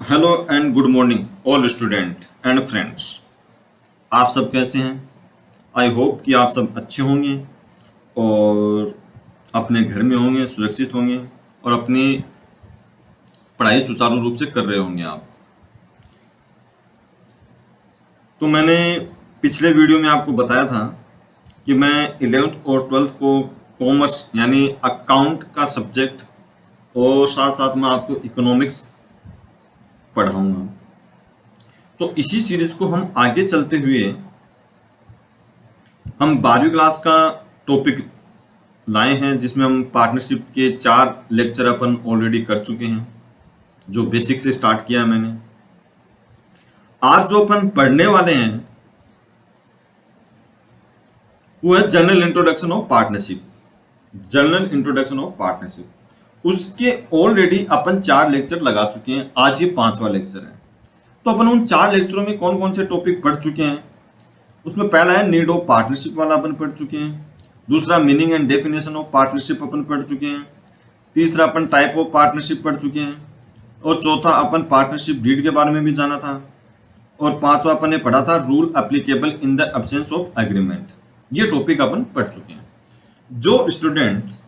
Hello and good morning all student and friends. आप सब कैसे हैं? आई होप कि आप सब अच्छे होंगे और अपने घर में होंगे, सुरक्षित होंगे और अपनी पढ़ाई सुचारू रूप से कर रहे होंगे आप। तो मैंने पिछले वीडियो में आपको बताया था कि मैं 11th और 12th को कॉमर्स यानी अकाउंट का सब्जेक्ट और साथ साथ में आपको इकोनॉमिक्स पढ़ाऊंगा। तो इसी सीरीज को हम आगे चलते हुए हम 12वीं क्लास का टॉपिक लाए हैं, जिसमें हम पार्टनरशिप के 4 लेक्चर अपन ऑलरेडी कर चुके हैं, जो बेसिक से स्टार्ट किया है मैंने। आज जो अपन पढ़ने वाले हैं वो है general introduction of partnership. General introduction of partnership उसके ऑलरेडी अपन 4 लेक्चर लगा चुके हैं। आज ये 5वां लेक्चर है। तो अपन उन 4 लेक्चरों में कौन कौन से टॉपिक पढ़ चुके हैं, उसमें पहला है नीड ऑफ पार्टनरशिप वाला अपन पढ़ चुके हैं। दूसरा meaning and definition of partnership अपन पढ़ चुके हैं। तीसरा अपन टाइप ऑफ पार्टनरशिप पढ़ चुके हैं। और चौथा अपन पार्टनरशिप डीड के बारे में भी जाना था। और 5वां अपन ने पढ़ा था rule applicable in the absence of agreement. ये टॉपिक अपन पढ़ चुके हैं। जो स्टूडेंट्स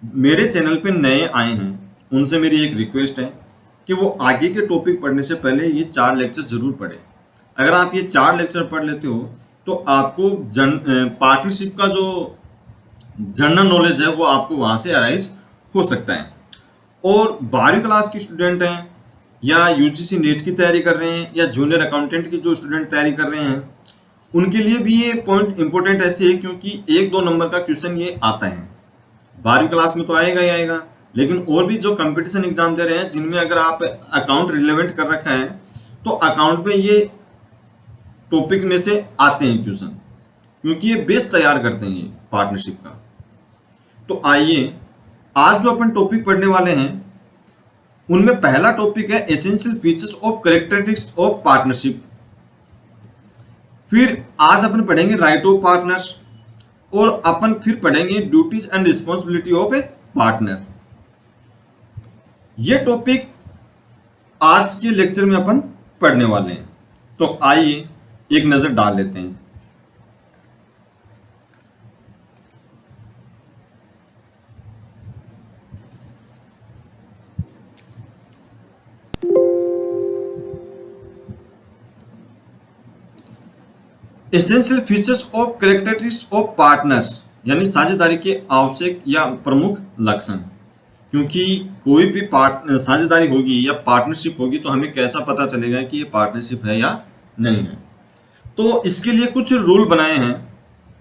मेरे चैनल पे नए आए हैं उनसे मेरी एक रिक्वेस्ट है कि वो आगे के टॉपिक पढ़ने से पहले ये 4 लेक्चर जरूर पढ़ें। अगर आप ये 4 लेक्चर पढ़ लेते हो तो आपको पार्टनरशिप का जो जनरल नॉलेज है वो आपको वहां से अराइज हो सकता है। और 12वीं क्लास के स्टूडेंट हैं या यूजीसी नेट की तैयारी कर रहे हैं या जूनियर अकाउंटेंट की जो स्टूडेंट तैयारी कर रहे हैं, उनके लिए भी ये पॉइंट इंपॉर्टेंट ऐसे है क्योंकि 1-2 नंबर का क्वेश्चन ये आता है। 12वीं क्लास में तो आएगा ही आएगा, लेकिन और भी जो कंपटीशन एग्जाम दे रहे हैं जिनमें अगर आप अकाउंट रिलेवेंट कर रखा है तो अकाउंट में ये टॉपिक में से आते हैं क्वेश्चन, क्योंकि ये बेस तैयार करते हैं ये पार्टनरशिप का। तो आइए आज जो अपन टॉपिक पढ़ने वाले हैं उनमें पहला टॉपिक है essential features of characteristics of partnership. फिर आज अपन पढ़ेंगे राइट ऑफ पार्टनर्स और अपन फिर पढ़ेंगे duties and responsibility of A partner. ये टॉपिक आज के लेक्चर में अपन पढ़ने वाले हैं। तो आइए एक नजर डाल लेते हैं। Essential features of characteristics of partners यानी साझेदारी के आवश्यक या प्रमुख लक्षण। क्योंकि कोई भी साझेदारी होगी या पार्टनरशिप होगी तो हमें कैसा पता चलेगा कि ये पार्टनरशिप है या नहीं है। तो इसके लिए कुछ रूल बनाए हैं।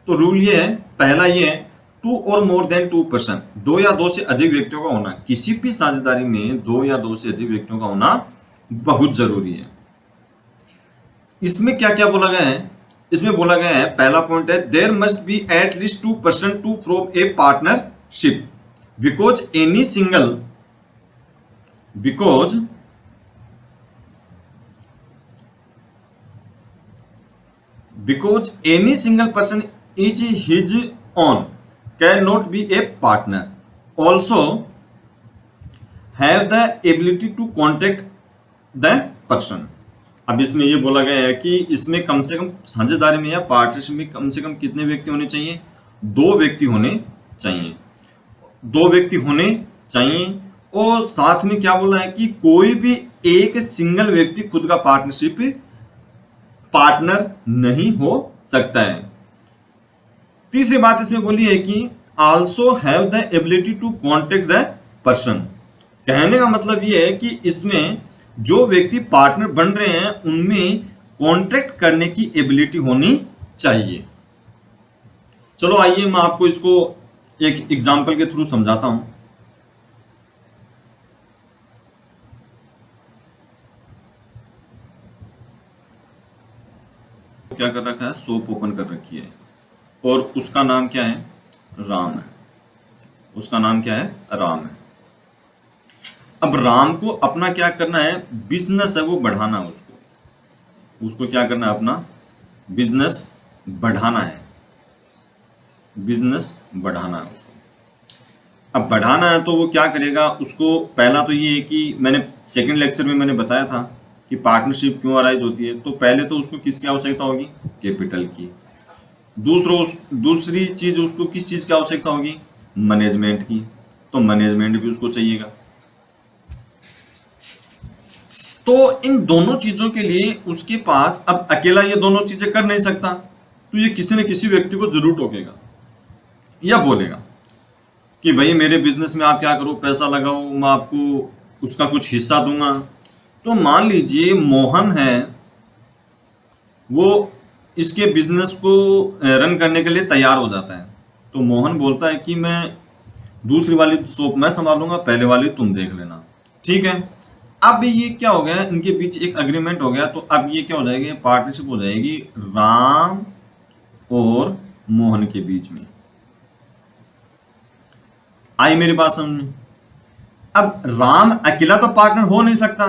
तो रूल ये है, पहला ये है 2 और मोर देन 2 पर्सन, 2 या 2 से अधिक व्यक्तियों का होना। किसी भी साझेदारी में 2 या 2 से अधिक व्यक्तियों का होना बहुत जरूरी है। इसमें क्या क्या बोला गया है? इसमें बोला गया है, पहला पॉइंट है there must be at least 2 person to from a partnership because any single person is his own cannot be a partner, also have the ability to contact the person। अब इसमें ये बोला गया है कि इसमें कम से कम साझेदारी में या पार्टनरशिप में कम से कम कितने व्यक्ति होने चाहिए? 2 व्यक्ति होने चाहिए। 2 व्यक्ति होने चाहिए। और साथ में क्या बोला है कि कोई भी एक सिंगल व्यक्ति खुद का पार्टनर नहीं हो सकता है। तीसरी बात इसमें बोली है कि also have the ability to contact the person. कहने का मतलब ये है कि इसमें जो व्यक्ति पार्टनर बन रहे हैं उनमें कॉन्टेक्ट करने की एबिलिटी होनी चाहिए। चलो आइए मैं आपको इसको एक एग्जाम्पल के थ्रू समझाता हूं। क्या कर रखा है? शॉप ओपन कर रखी है और उसका नाम क्या है? राम है। उसका नाम क्या है? राम है। अब राम को अपना क्या करना है? बिजनेस है वो बढ़ाना है। उसको क्या करना है? अपना बिजनेस बढ़ाना है। बिजनेस बढ़ाना है उसको। अब बढ़ाना है तो वो क्या करेगा, उसको पहला तो ये है कि मैंने सेकंड लेक्चर में मैंने बताया था कि पार्टनरशिप क्यों अराइज होती है। तो पहले तो उसको किसकी आवश्यकता होगी, कैपिटल की। दूसरी चीज उसको किस चीज की आवश्यकता होगी, मैनेजमेंट की। तो मैनेजमेंट भी उसको चाहिएगा। तो इन दोनों चीजों के लिए उसके पास अब अकेला ये दोनों चीजें कर नहीं सकता, तो ये किसी न किसी व्यक्ति को जरूर टोकेगा या बोलेगा कि भाई मेरे बिजनेस में आप क्या करो, पैसा लगाओ, मैं आपको उसका कुछ हिस्सा दूंगा। तो मान लीजिए मोहन है, वो इसके बिजनेस को रन करने के लिए तैयार हो जाता है। तो मोहन बोलता है कि मैं दूसरी वाली शॉप मैं संभालूंगा, पहले वाली तुम देख लेना, ठीक है। अब ये क्या हो गया, इनके बीच एक अग्रीमेंट हो गया। तो अब ये क्या हो जाएगी, पार्टनरशिप हो जाएगी राम और मोहन के बीच में। आई मेरी बात समझ में। अब राम अकेला तो पार्टनर हो नहीं सकता,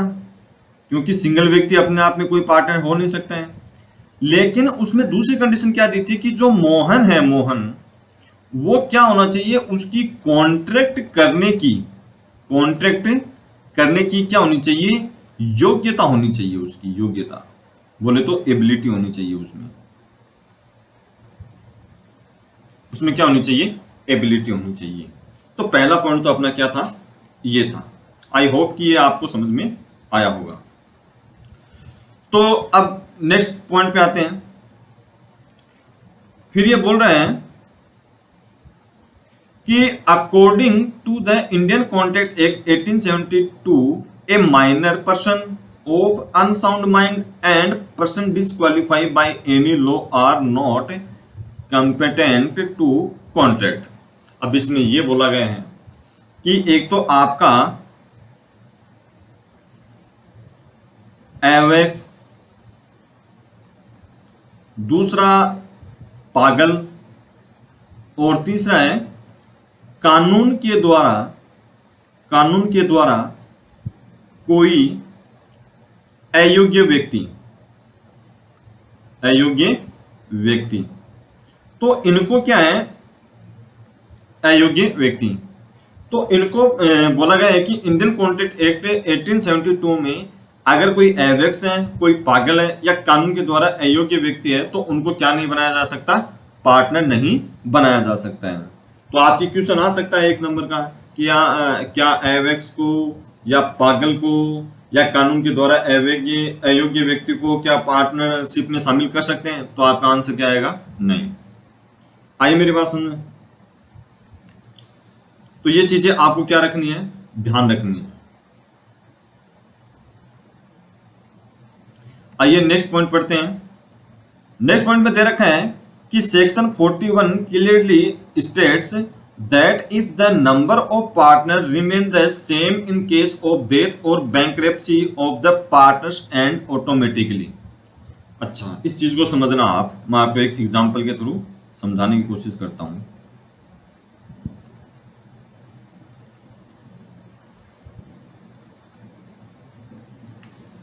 क्योंकि सिंगल व्यक्ति अपने आप में कोई पार्टनर हो नहीं सकता है। लेकिन उसमें दूसरी कंडीशन क्या दी थी कि जो मोहन है, मोहन वो क्या होना चाहिए, उसकी कॉन्ट्रैक्ट करने की क्या होनी चाहिए, योग्यता होनी चाहिए। उसकी योग्यता बोले तो एबिलिटी होनी चाहिए उसमें। उसमें क्या होनी चाहिए, एबिलिटी होनी चाहिए। तो पहला पॉइंट तो अपना क्या था, ये था। आई होप कि ये आपको समझ में आया होगा। तो अब नेक्स्ट पॉइंट पे आते हैं। फिर ये बोल रहे हैं कि according to the Indian Contract Act 1872 a minor person of unsound mind and person disqualified by any law are not competent to contract. अब इसमें ये बोला गया है कि एक तो आपका एवेक्स, दूसरा पागल, और तीसरा है कानून के द्वारा कोई अयोग्य व्यक्ति। तो इनको क्या है, अयोग्य व्यक्ति। तो इनको बोला गया है कि इंडियन कॉन्ट्रैक्ट एक्ट 1872 में अगर कोई एवेक्स है, कोई पागल है या कानून के द्वारा अयोग्य व्यक्ति है, तो उनको क्या नहीं बनाया जा सकता, पार्टनर नहीं बनाया जा सकता है। तो आपकी क्वेश्चन आ सकता है 1 नंबर का कि क्या एवेक्स को या पागल को या कानून के द्वारा अयोग्य व्यक्ति को क्या पार्टनरशिप में शामिल कर सकते हैं। तो आपका आंसर क्या आएगा, नहीं। आई मेरी बात समझ। तो ये चीजें आपको क्या रखनी है, ध्यान रखनी है। आइए नेक्स्ट पॉइंट पढ़ते हैं। नेक्स्ट पॉइंट में दे रखा है कि section 41 clearly states that if the number of partner remain the same in case of death और bankruptcy of the partners and automatically. अच्छा, इस चीज को समझना आप, मैं आपको एक एग्जांपल के थ्रू समझाने की कोशिश करता हूं।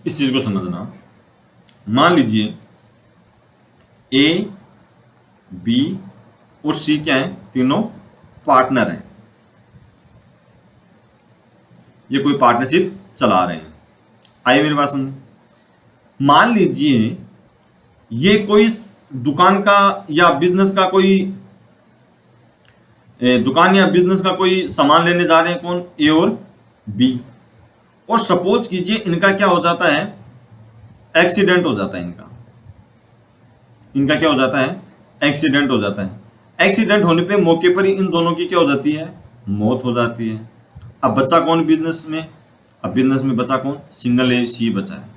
इस चीज को समझना, मान लीजिए ए, बी और सी क्या है, तीनों पार्टनर हैं। ये कोई पार्टनरशिप चला रहे हैं। आइए मेरे पास समझ। मान लीजिए ये कोई दुकान का या बिजनेस का कोई दुकान या बिजनेस का कोई सामान लेने जा रहे हैं, कौन, ए और बी। और सपोज कीजिए इनका क्या हो जाता है, एक्सीडेंट हो जाता है। इनका क्या हो जाता है, एक्सीडेंट हो जाता है। एक्सीडेंट होने पे मौके पर ही इन दोनों की क्या हो जाती है, मौत हो जाती है। अब बचा कौन बिजनेस में, अब बिजनेस में बचा कौन, सिंगल ए, सी बचा है।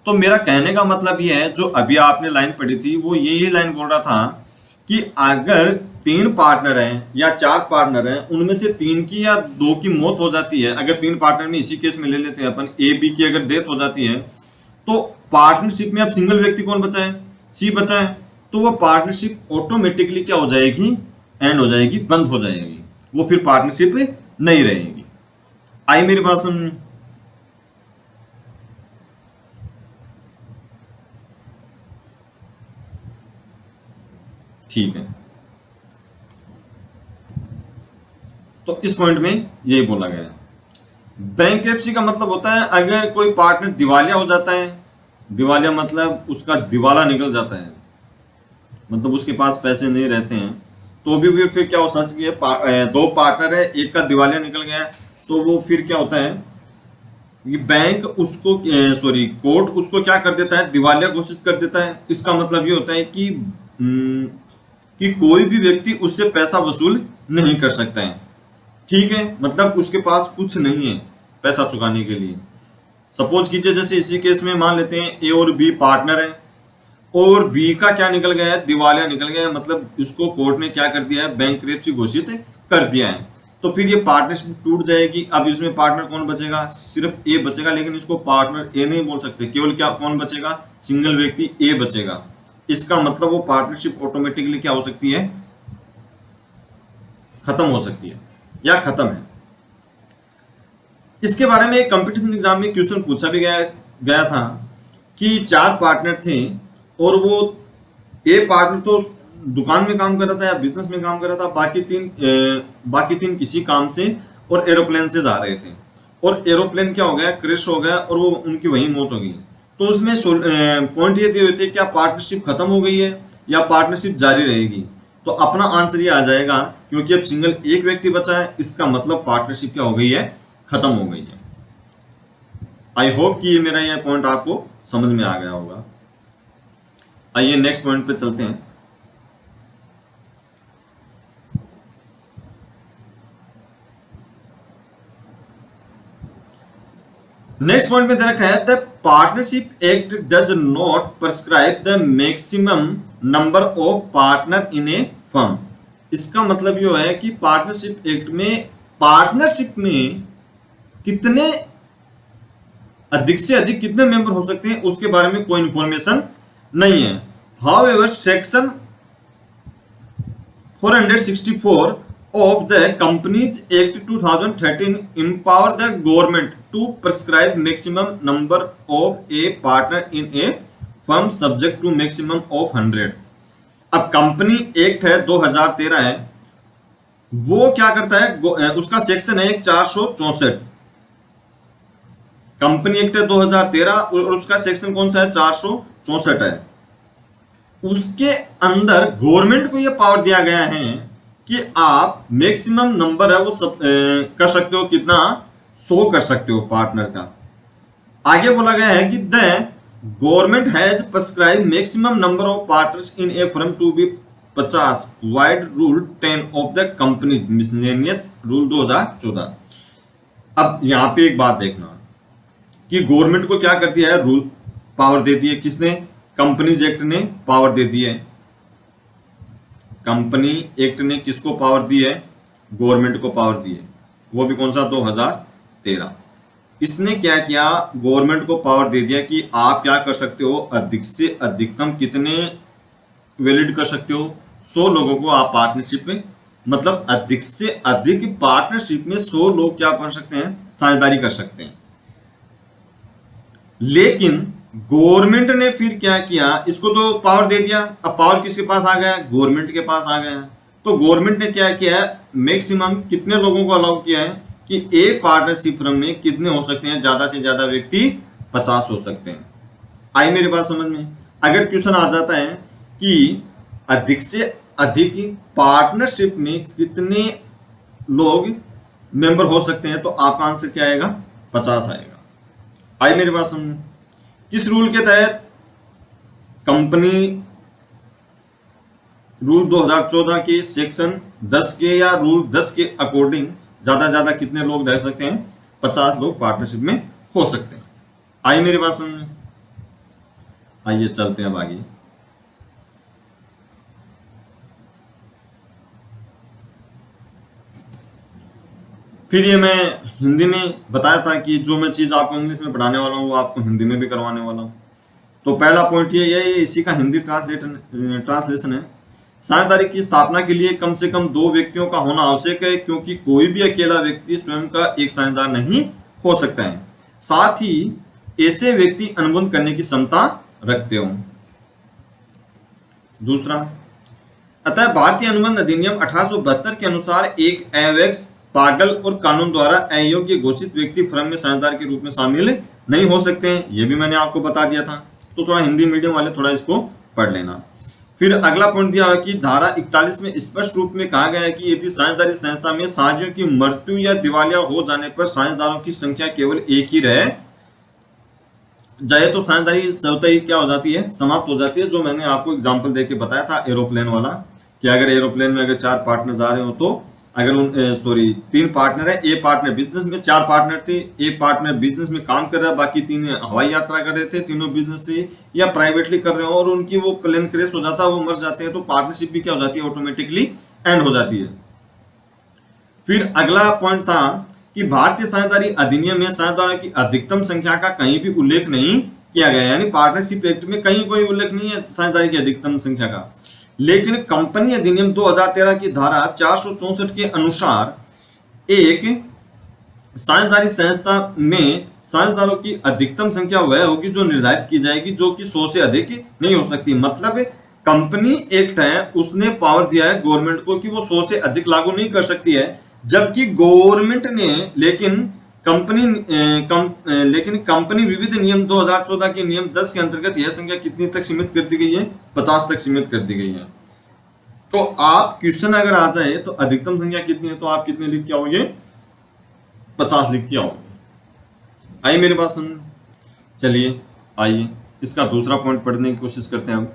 तो मेरा कहने का मतलब ये है, जो अभी आपने लाइन पढ़ी थी वो यही लाइन बोल रहा था कि अगर 3 पार्टनर हैं या 4 पार्टनर हैं, उनमें से 3 की या 2 की मौत हो जाती है। अगर 3 पार्टनर में इसी केस में ले लेते हैं अपन, ए बी की अगर डेथ हो जाती है, तो पार्टनरशिप में अब सिंगल व्यक्ति कौन बचा है, सी बचा है। तो वो पार्टनरशिप ऑटोमेटिकली क्या हो जाएगी, एंड हो जाएगी, बंद हो जाएगी। वो फिर पार्टनरशिप नहीं रहेगी। आई मेरी बात समझ। ठीक है। तो इस पॉइंट में यही बोला गया है। बैंकरप्सी का मतलब होता है अगर कोई पार्टनर दिवालिया हो जाता है, दिवालिया मतलब उसका दिवाला निकल जाता है, मतलब उसके पास पैसे नहीं रहते हैं, तो भी फिर क्या हो सकता है, दो पार्टनर है, एक का दिवालिया निकल गया है, तो वो फिर क्या होता है कि बैंक उसको कोर्ट उसको क्या कर देता है, दिवालिया घोषित कर देता है। इसका मतलब ये होता है कि कोई भी व्यक्ति उससे पैसा वसूल नहीं कर सकता है। ठीक है, मतलब उसके पास कुछ नहीं है पैसा चुकाने के लिए। सपोज कीजिए जैसे इसी केस में मान लेते हैं ए और बी पार्टनर है, और बी का क्या निकल गया है, दिवालिया निकल गया है, मतलब इसको कोर्ट ने क्या कर दिया है, बैंकरप्सी घोषित कर दिया है। तो फिर ये पार्टनरशिप टूट जाएगी। अब इसमें पार्टनर कौन बचेगा, सिर्फ ए बचेगा, लेकिन इसको पार्टनर ए नहीं बोल सकते, केवल क्या कौन बचेगा, सिंगल व्यक्ति ए बचेगा। इसका मतलब वो पार्टनरशिप ऑटोमेटिकली क्या हो सकती है, खत्म हो सकती है या खत्म है। इसके बारे में कंपटीशन एग्जाम में क्वेश्चन पूछा भी गया था कि 4 पार्टनर थे और वो ए पार्टनर तो दुकान में काम कर रहा था या बिजनेस में काम कर रहा था, बाकी तीन किसी काम से और एरोप्लेन से जा रहे थे, और एरोप्लेन क्या हो गया, क्रैश हो गया और वो उनकी वहीं मौत हो गई। तो उसमें पॉइंट ये दिए हुए थे क्या पार्टनरशिप खत्म हो गई है या पार्टनरशिप जारी रहेगी। तो अपना आंसर ये आ जाएगा, क्योंकि अब सिंगल एक व्यक्ति बचा है, इसका मतलब पार्टनरशिप क्या हो गई है, खत्म हो गई है। आई होप कि ये मेरा ये पॉइंट आपको समझ में आ गया होगा। आइए नेक्स्ट पॉइंट पे चलते हैं। नेक्स्ट पॉइंट में दे रखा है the partnership act does not prescribe the maximum number of partner in a firm. इसका मतलब ये है कि पार्टनरशिप एक्ट में पार्टनरशिप में कितने अधिक से अधिक कितने मेंबर हो सकते हैं उसके बारे में कोई इंफॉर्मेशन नहीं है। However section 464 of the Companies Act 2013 empower the government to prescribe maximum number of a partner in a firm subject to maximum of 100। अब कंपनी एक्ट है 2013 है, वो क्या करता है, उसका सेक्शन है 464। कंपनी एक्ट है 2013 और उसका सेक्शन कौन सा है, 464 है। उसके अंदर गवर्नमेंट को यह पावर दिया गया है कि आप मैक्सिमम नंबर है वो सब कर सकते हो, कितना 100 कर सकते हो पार्टनर का। आगे बोला गया है कि the government has prescribe maximum number of partners in a firm to be 50 vide rule 10 of the company miscellaneous rule 2014। अब यहां पे एक बात देखना कि गवर्नमेंट को क्या कर दिया है, रूल पावर दे दी है, किसने, कंपनीज एक्ट ने पावर दे दी है। कंपनी एक्ट ने किसको पावर दी है, गवर्नमेंट को पावर दी है, वो भी कौन सा, 2013। इसने क्या किया, गवर्नमेंट को पावर दे दिया कि आप क्या कर सकते हो, अधिक से अधिकतम कितने वैलिड कर सकते हो, 100 लोगों को आप पार्टनरशिप में, मतलब अधिक से अधिक पार्टनरशिप में 100 लोग क्या कर सकते हैं, साझेदारी कर सकते हैं। लेकिन गवर्नमेंट ने फिर क्या किया, इसको तो पावर दे दिया, अब पावर किसके पास आ गया, गवर्नमेंट के पास आ गया। तो गवर्नमेंट ने क्या किया है, मैक्सिमम कितने लोगों को अलाउ किया है कि एक पार्टनरशिप फर्म में कितने हो सकते हैं, ज्यादा से ज्यादा व्यक्ति 50 हो सकते हैं। आई मेरी बात समझ में। अगर क्वेश्चन आ जाता है कि अधिक से अधिक पार्टनरशिप में कितने लोग मेंबर हो सकते हैं, तो आपका आंसर क्या आएगा, 50 आएगा। आई मेरी बात समझ में। किस रूल के तहत, कंपनी रूल 2014 के सेक्शन 10 के या रूल 10 के अकॉर्डिंग ज्यादा कितने लोग रह सकते हैं, 50 लोग पार्टनरशिप में हो सकते हैं। आई मेरी बात समझ में। आइए चलते हैं अब आगे। फिर ये मैं हिंदी में बताया था कि जो मैं चीज़ आपको इंग्लिश में पढ़ाने वाला हूँ वो आपको हिंदी में भी करवाने वाला हूँ। तो पहला पॉइंट ये इसी का हिंदी ट्रांसलेशन है। साझेदारी की स्थापना के लिए कम से कम 2 व्यक्तियों का होना आवश्यक है, क्योंकि कोई भी अकेला व्यक्ति स्वयं का एक साझेदार नहीं हो सकता है। साथ ही ऐसे व्यक्ति अनुबंध करने की क्षमता रखते हो। दूसरा, अतः भारतीय अनुबंध अधिनियम 1872 के अनुसार एक एवेक्स पागल और कानून द्वारा अयोग्य घोषित व्यक्ति फर्म में साझेदार के रूप में शामिल नहीं हो सकते हैं। ये भी मैंने आपको बता दिया था। तो थोड़ा हिंदी मीडियम वाले थोड़ा इसको पढ़ लेना। फिर अगला पॉइंट दिया है कि धारा 41 में स्पष्ट रूप में कहा गया है कि यदि साझेदारी संस्था में साझियों की मृत्यु या दिवालिया हो जाने पर साझेदारों की संख्या केवल एक ही रह जाए तो साझेदारी स्वतः ही क्या हो जाती है, समाप्त हो जाती है। जो मैंने आपको एग्जांपल देके बताया था एरोप्लेन वाला, कि अगर एरोप्लेन में अगर 4 पार्टनर जा रहे हो तो अगर 3 पार्टनर है, ए पार्टनर बिजनेस में, 4 पार्टनर थे, ए पार्टनर बिजनेस में काम कर रहा है, बाकी 3 हवाई यात्रा कर रहे थे, तीनों बिजनेस से या प्राइवेटली कर रहे हो और उनकी वो प्लेन क्रैश हो जाता है, वो मर जाते हैं, तो पार्टनरशिप भी क्या हो जाती है, ऑटोमेटिकली एंड हो जाती है। फिर अगला पॉइंट था कि भारतीय साझेदारी अधिनियम में साझेदारों की अधिकतम संख्या का कहीं भी उल्लेख नहीं किया गया, यानी पार्टनरशिप एक्ट में कहीं कोई उल्लेख नहीं है साझेदारी की अधिकतम संख्या का। लेकिन कंपनी अधिनियम 2013 की धारा 464 के अनुसार एक साझेदारी संस्था में साझेदारों की अधिकतम संख्या वह होगी जो निर्धारित की जाएगी, जो कि 100 से अधिक नहीं हो सकती। मतलब कंपनी एक्ट है, उसने पावर दिया है गवर्नमेंट को कि वो 100 से अधिक लागू नहीं कर सकती है, जबकि गवर्नमेंट ने लेकिन कंपनी विविध नियम 2014 के नियम 10 के अंतर्गत यह संख्या कितनी तक सीमित कर दी गई है, 50 तक सीमित कर दी गई है। तो आप क्वेश्चन अगर आ जाए तो अधिकतम संख्या कितनी है, तो आप कितने लिख के आओगे, 50 लिख के आओगे। आइए मेरे पास सुन, चलिए आइए इसका दूसरा पॉइंट पढ़ने की कोशिश करते हैं। अब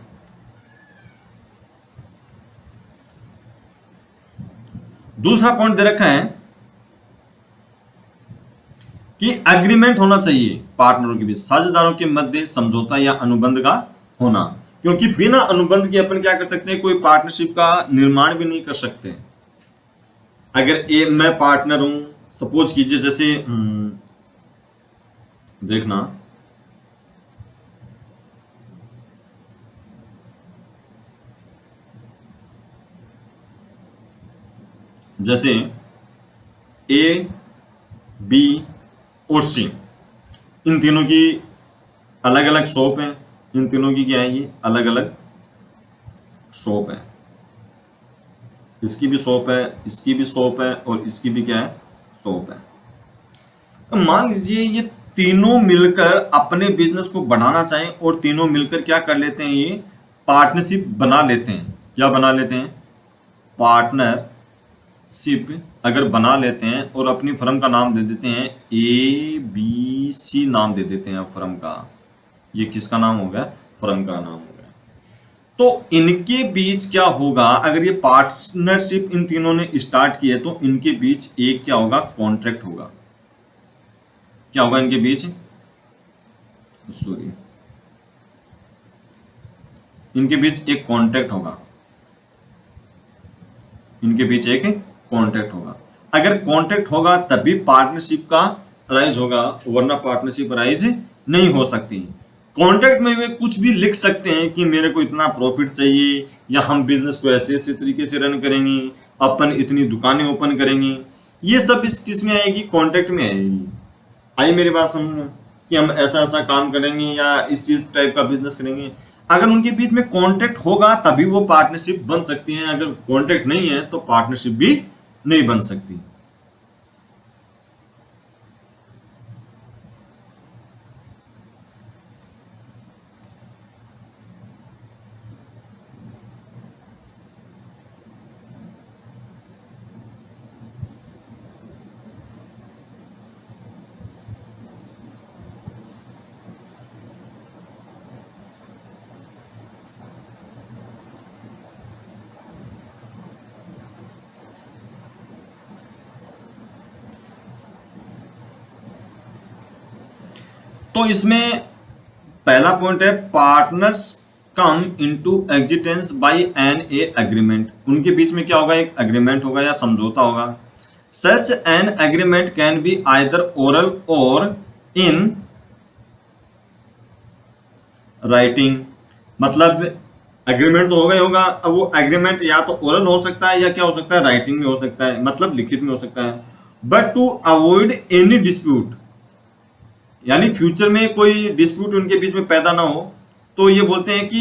दूसरा पॉइंट दे रखा है कि एग्रीमेंट होना चाहिए पार्टनरों के बीच, साझेदारों के मध्य समझौता या अनुबंध का होना, क्योंकि बिना अनुबंध के अपन क्या कर सकते हैं, कोई पार्टनरशिप का निर्माण भी नहीं कर सकते। अगर मैं पार्टनर हूं, सपोज कीजिए जैसे देखना जैसे ए, बी और सी, इन तीनों की अलग अलग शॉप है, इन तीनों की क्या है, ये अलग अलग शॉप है, इसकी भी शॉप है, इसकी भी शॉप है और इसकी भी क्या है, शॉप है। तो मान लीजिए ये तीनों मिलकर अपने बिजनेस को बढ़ाना चाहें और तीनों मिलकर क्या कर लेते हैं, ये पार्टनरशिप बना लेते हैं। क्या बना लेते हैं, पार्टनरशिप अगर बना लेते हैं और अपनी फर्म का नाम दे देते हैं ABC नाम दे देते हैं फर्म का, ये किसका नाम हो गया, फर्म का नाम हो गया। तो इनके बीच क्या होगा, अगर ये पार्टनरशिप इन तीनों ने स्टार्ट की है तो इनके बीच एक क्या होगा, कॉन्ट्रैक्ट होगा। क्या होगा इनके बीच, सॉरी, इनके बीच एक कॉन्ट्रैक्ट होगा, इनके बीच एक कॉन्ट्रैक्ट होगा। अगर कॉन्ट्रैक्ट होगा तभी पार्टनरशिप का राइज होगा, वरना पार्टनरशिप राइज नहीं हो सकती। कॉन्ट्रैक्ट में वे कुछ भी लिख सकते हैं कि मेरे को इतना प्रॉफिट चाहिए, या हम बिजनेस को ऐसे ऐसे तरीके से रन करेंगे, अपन इतनी दुकानें ओपन करेंगे, ये सब इस किस में आएगी, कॉन्ट्रैक्ट में आएगी। आई मेरी बात समझ कि हम ऐसा ऐसा काम करेंगे या इस चीज टाइप का बिजनेस करेंगे। अगर उनके बीच में कॉन्ट्रैक्ट होगा तभी वो पार्टनरशिप बन सकती है, अगर कॉन्ट्रैक्ट नहीं है तो पार्टनरशिप भी नहीं बन सकती। तो इसमें पहला पॉइंट है partners come into existence by an a agreement. उनके बीच में क्या होगा, एक एग्रीमेंट होगा या समझौता होगा। Such an agreement can be either oral और इन राइटिंग। मतलब एग्रीमेंट तो होगा ही होगा, अब वो एग्रीमेंट या तो ओरल हो सकता है या क्या हो सकता है, राइटिंग में हो सकता है, मतलब लिखित में हो सकता है। But to avoid any dispute, यानी फ्यूचर में कोई डिस्प्यूट उनके बीच में पैदा ना हो, तो ये बोलते हैं कि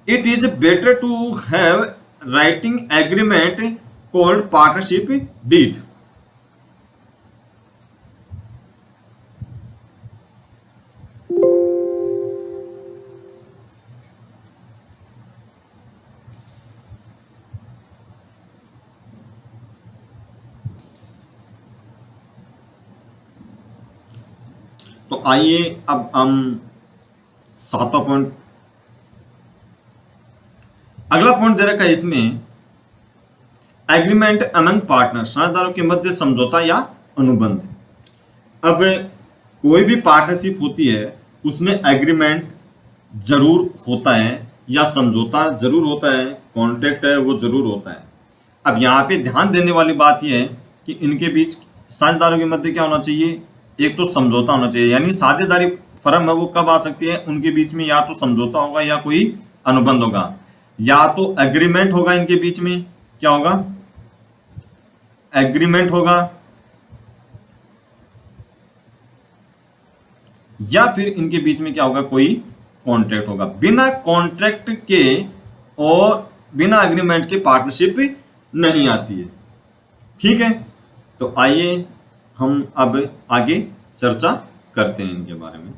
it is better to have writing agreement called partnership deed. तो आइए अब हम सातवां पॉइंट, अगला पॉइंट दे रखा है इसमें, एग्रीमेंट अमंग पार्टनर, साझेदारों के मध्य समझौता या अनुबंध। अब कोई भी पार्टनरशिप होती है उसमें एग्रीमेंट जरूर होता है या समझौता जरूर होता है, कॉन्ट्रैक्ट है वो जरूर होता है। अब यहाँ पे ध्यान देने वाली बात यह है कि इनके बीच साझेदारों के मध्य क्या होना चाहिए, एक तो समझौता होना चाहिए। यानी साझेदारी फर्म है वो कब आ सकती है, उनके बीच में या तो समझौता होगा या कोई अनुबंध होगा, या तो एग्रीमेंट होगा इनके बीच में, क्या होगा, एग्रीमेंट होगा, या फिर इनके बीच में क्या होगा, कोई कॉन्ट्रैक्ट होगा। बिना कॉन्ट्रैक्ट के और बिना एग्रीमेंट के पार्टनरशिप नहीं आती है। ठीक है, तो आइए हम अब आगे चर्चा करते हैं इनके बारे में।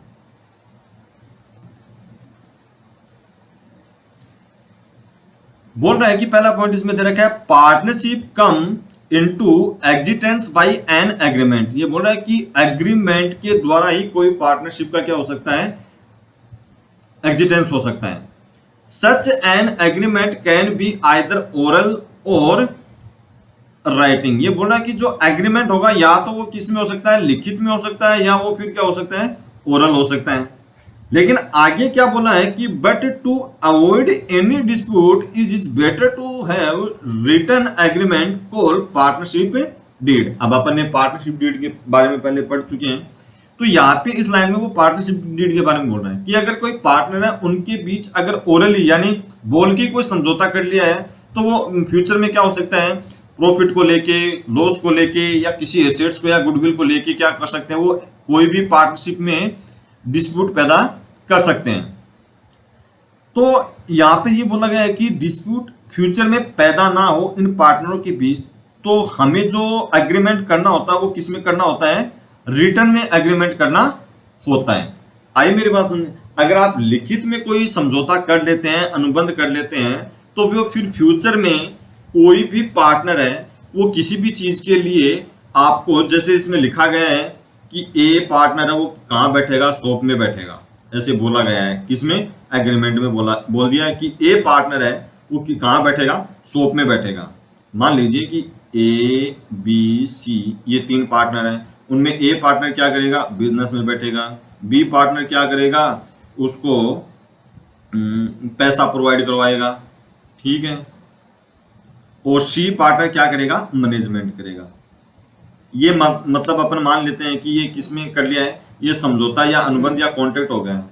बोल रहा है कि पहला पॉइंट इसमें दे रखा है, partnership come into existence by an agreement. ये बोल रहा है कि एग्रीमेंट के द्वारा ही कोई पार्टनरशिप का क्या हो सकता है, एग्जिस्टेंस हो सकता है। Such an agreement can be either oral और राइटिंग। ये बोल रहा है कि जो एग्रीमेंट होगा या तो वो किस में हो सकता है, लिखित में हो सकता है, या वो फिर क्या हो सकता है, ओरल हो सकता है। लेकिन आगे क्या बोला है कि but to avoid any dispute is better to have written agreement called partnership deed. अब अपन ने पार्टनरशिप डीड के बारे में पहले पढ़ चुके हैं, तो यहाँ पे इस लाइन में वो पार्टनरशिप डीड के बारे में बोल रहे हैं कि अगर कोई पार्टनर है उनके बीच अगर ओरली यानी बोल के कोई समझौता कर लिया है तो वो फ्यूचर में क्या हो सकता है, प्रॉफिट को लेके, लॉस को लेके, या किसी एसेट्स को या गुडविल को लेके क्या कर सकते हैं, वो कोई भी पार्टनरशिप में डिस्प्यूट पैदा कर सकते हैं। तो यहाँ पे ये बोला गया है कि डिस्प्यूट फ्यूचर में पैदा ना हो इन पार्टनरों के बीच, तो हमें जो एग्रीमेंट करना होता है वो किस में करना होता है, रिटर्न में एग्रीमेंट करना होता है। आई मेरी बात सुनिए, अगर आप लिखित में कोई समझौता कर लेते हैं, अनुबंध कर लेते हैं, तो वो फिर फ्यूचर में कोई भी पार्टनर है वो किसी भी चीज के लिए आपको, जैसे इसमें लिखा गया है कि ए पार्टनर है वो कहाँ बैठेगा, शॉप में बैठेगा, ऐसे बोला गया है। किसमें, एग्रीमेंट में बोल दिया है कि ए पार्टनर है वो कहाँ बैठेगा, शॉप में बैठेगा। मान लीजिए कि ए बी सी ये तीन पार्टनर हैं, उनमें ए पार्टनर क्या करेगा, बिजनेस में बैठेगा, बी पार्टनर क्या करेगा, उसको पैसा प्रोवाइड करवाएगा, ठीक है, और सी पार्टनर क्या करेगा, मैनेजमेंट करेगा। ये मतलब अपन मान लेते हैं कि ये किसमें कर लिया है, ये समझौता या अनुबंध या कॉन्ट्रैक्ट हो गया है।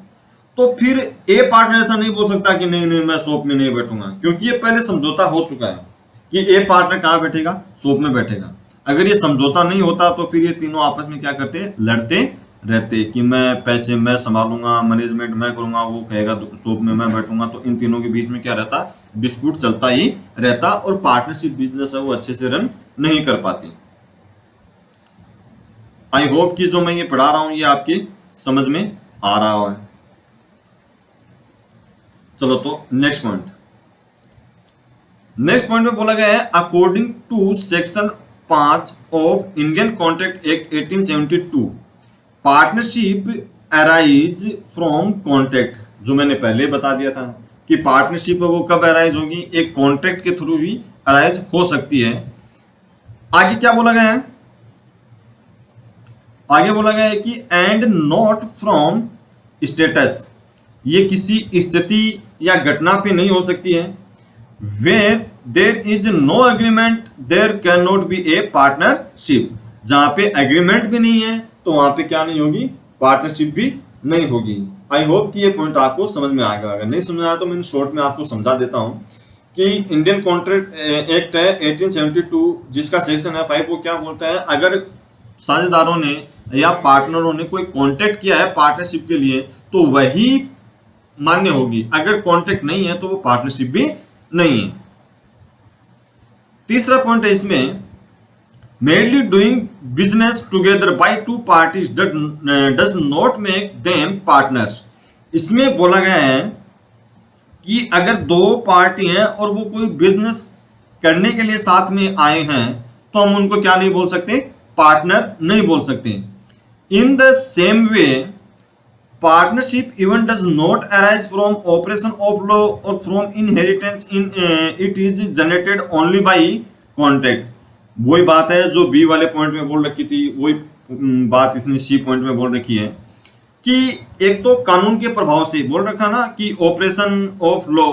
तो फिर ए पार्टनर ऐसा नहीं बोल सकता कि नहीं मैं शॉप में नहीं बैठूंगा, क्योंकि ये पहले समझौता हो चुका है कि ए पार्टनर कहाँ बैठेगा, शॉप में बैठेगा। अगर ये समझौता नहीं होता तो फिर ये तीनों आपस में क्या करते, लड़ते रहते कि मैं पैसे मैं संभालूंगा, मैनेजमेंट मैं करूंगा, वो कहेगा शॉप में मैं बैठूंगा। तो इन तीनों के बीच में क्या रहता, डिस्प्यूट चलता ही रहता, और पार्टनरशिप बिजनेस है वो अच्छे से रन नहीं कर पाती। आई होप कि जो मैं ये पढ़ा रहा हूं ये आपकी समझ में आ रहा है। चलो तो नेक्स्ट पॉइंट में बोला गया है, according to section 5 of Indian Contract Act 1872 partnership arise from contract. जो मैंने पहले बता दिया था कि पार्टनरशिप वो कब अराइज होगी, एक कॉन्ट्रैक्ट के थ्रू भी अराइज हो सकती है। आगे क्या बोला गया है, आगे बोला गया है कि एंड नॉट फ्रॉम स्टेटस, ये किसी स्थिति या घटना पे नहीं हो सकती है। Where there is no agreement there can not be a partnership, जहां पे एग्रीमेंट भी नहीं है तो वहां पे क्या नहीं होगी, पार्टनरशिप भी नहीं होगी। आई होप कि ये पॉइंट आपको समझ में आ गया। अगर नहीं समझ आया तो मैं शॉर्ट में आपको समझा देता हूं कि इंडियन कॉन्ट्रैक्ट एक्ट है 1872 जिसका सेक्शन है 5 वो क्या बोलता है, अगर साझेदारों ने या पार्टनरों ने कोई कॉन्ट्रैक्ट किया है पार्टनरशिप के लिए तो वही मान्य होगी, अगर कॉन्ट्रैक्ट नहीं है तो वो पार्टनरशिप भी नहीं है। तीसरा पॉइंट है इसमें, merely doing business together by two parties does not make them partners। इसमें बोला गया है कि अगर दो पार्टी हैं और वो कोई बिजनेस करने के लिए साथ में आए हैं तो हम उनको क्या नहीं बोल सकते, पार्टनर नहीं बोल सकते। In the same way partnership even does not arise from operation of law or from inheritance in it is generated only by contract। वही बात है जो बी वाले पॉइंट में बोल रखी थी, वही बात इसने सी पॉइंट में बोल रखी है कि एक तो कानून के प्रभाव से बोल रखा ना कि ऑपरेशन ऑफ लॉ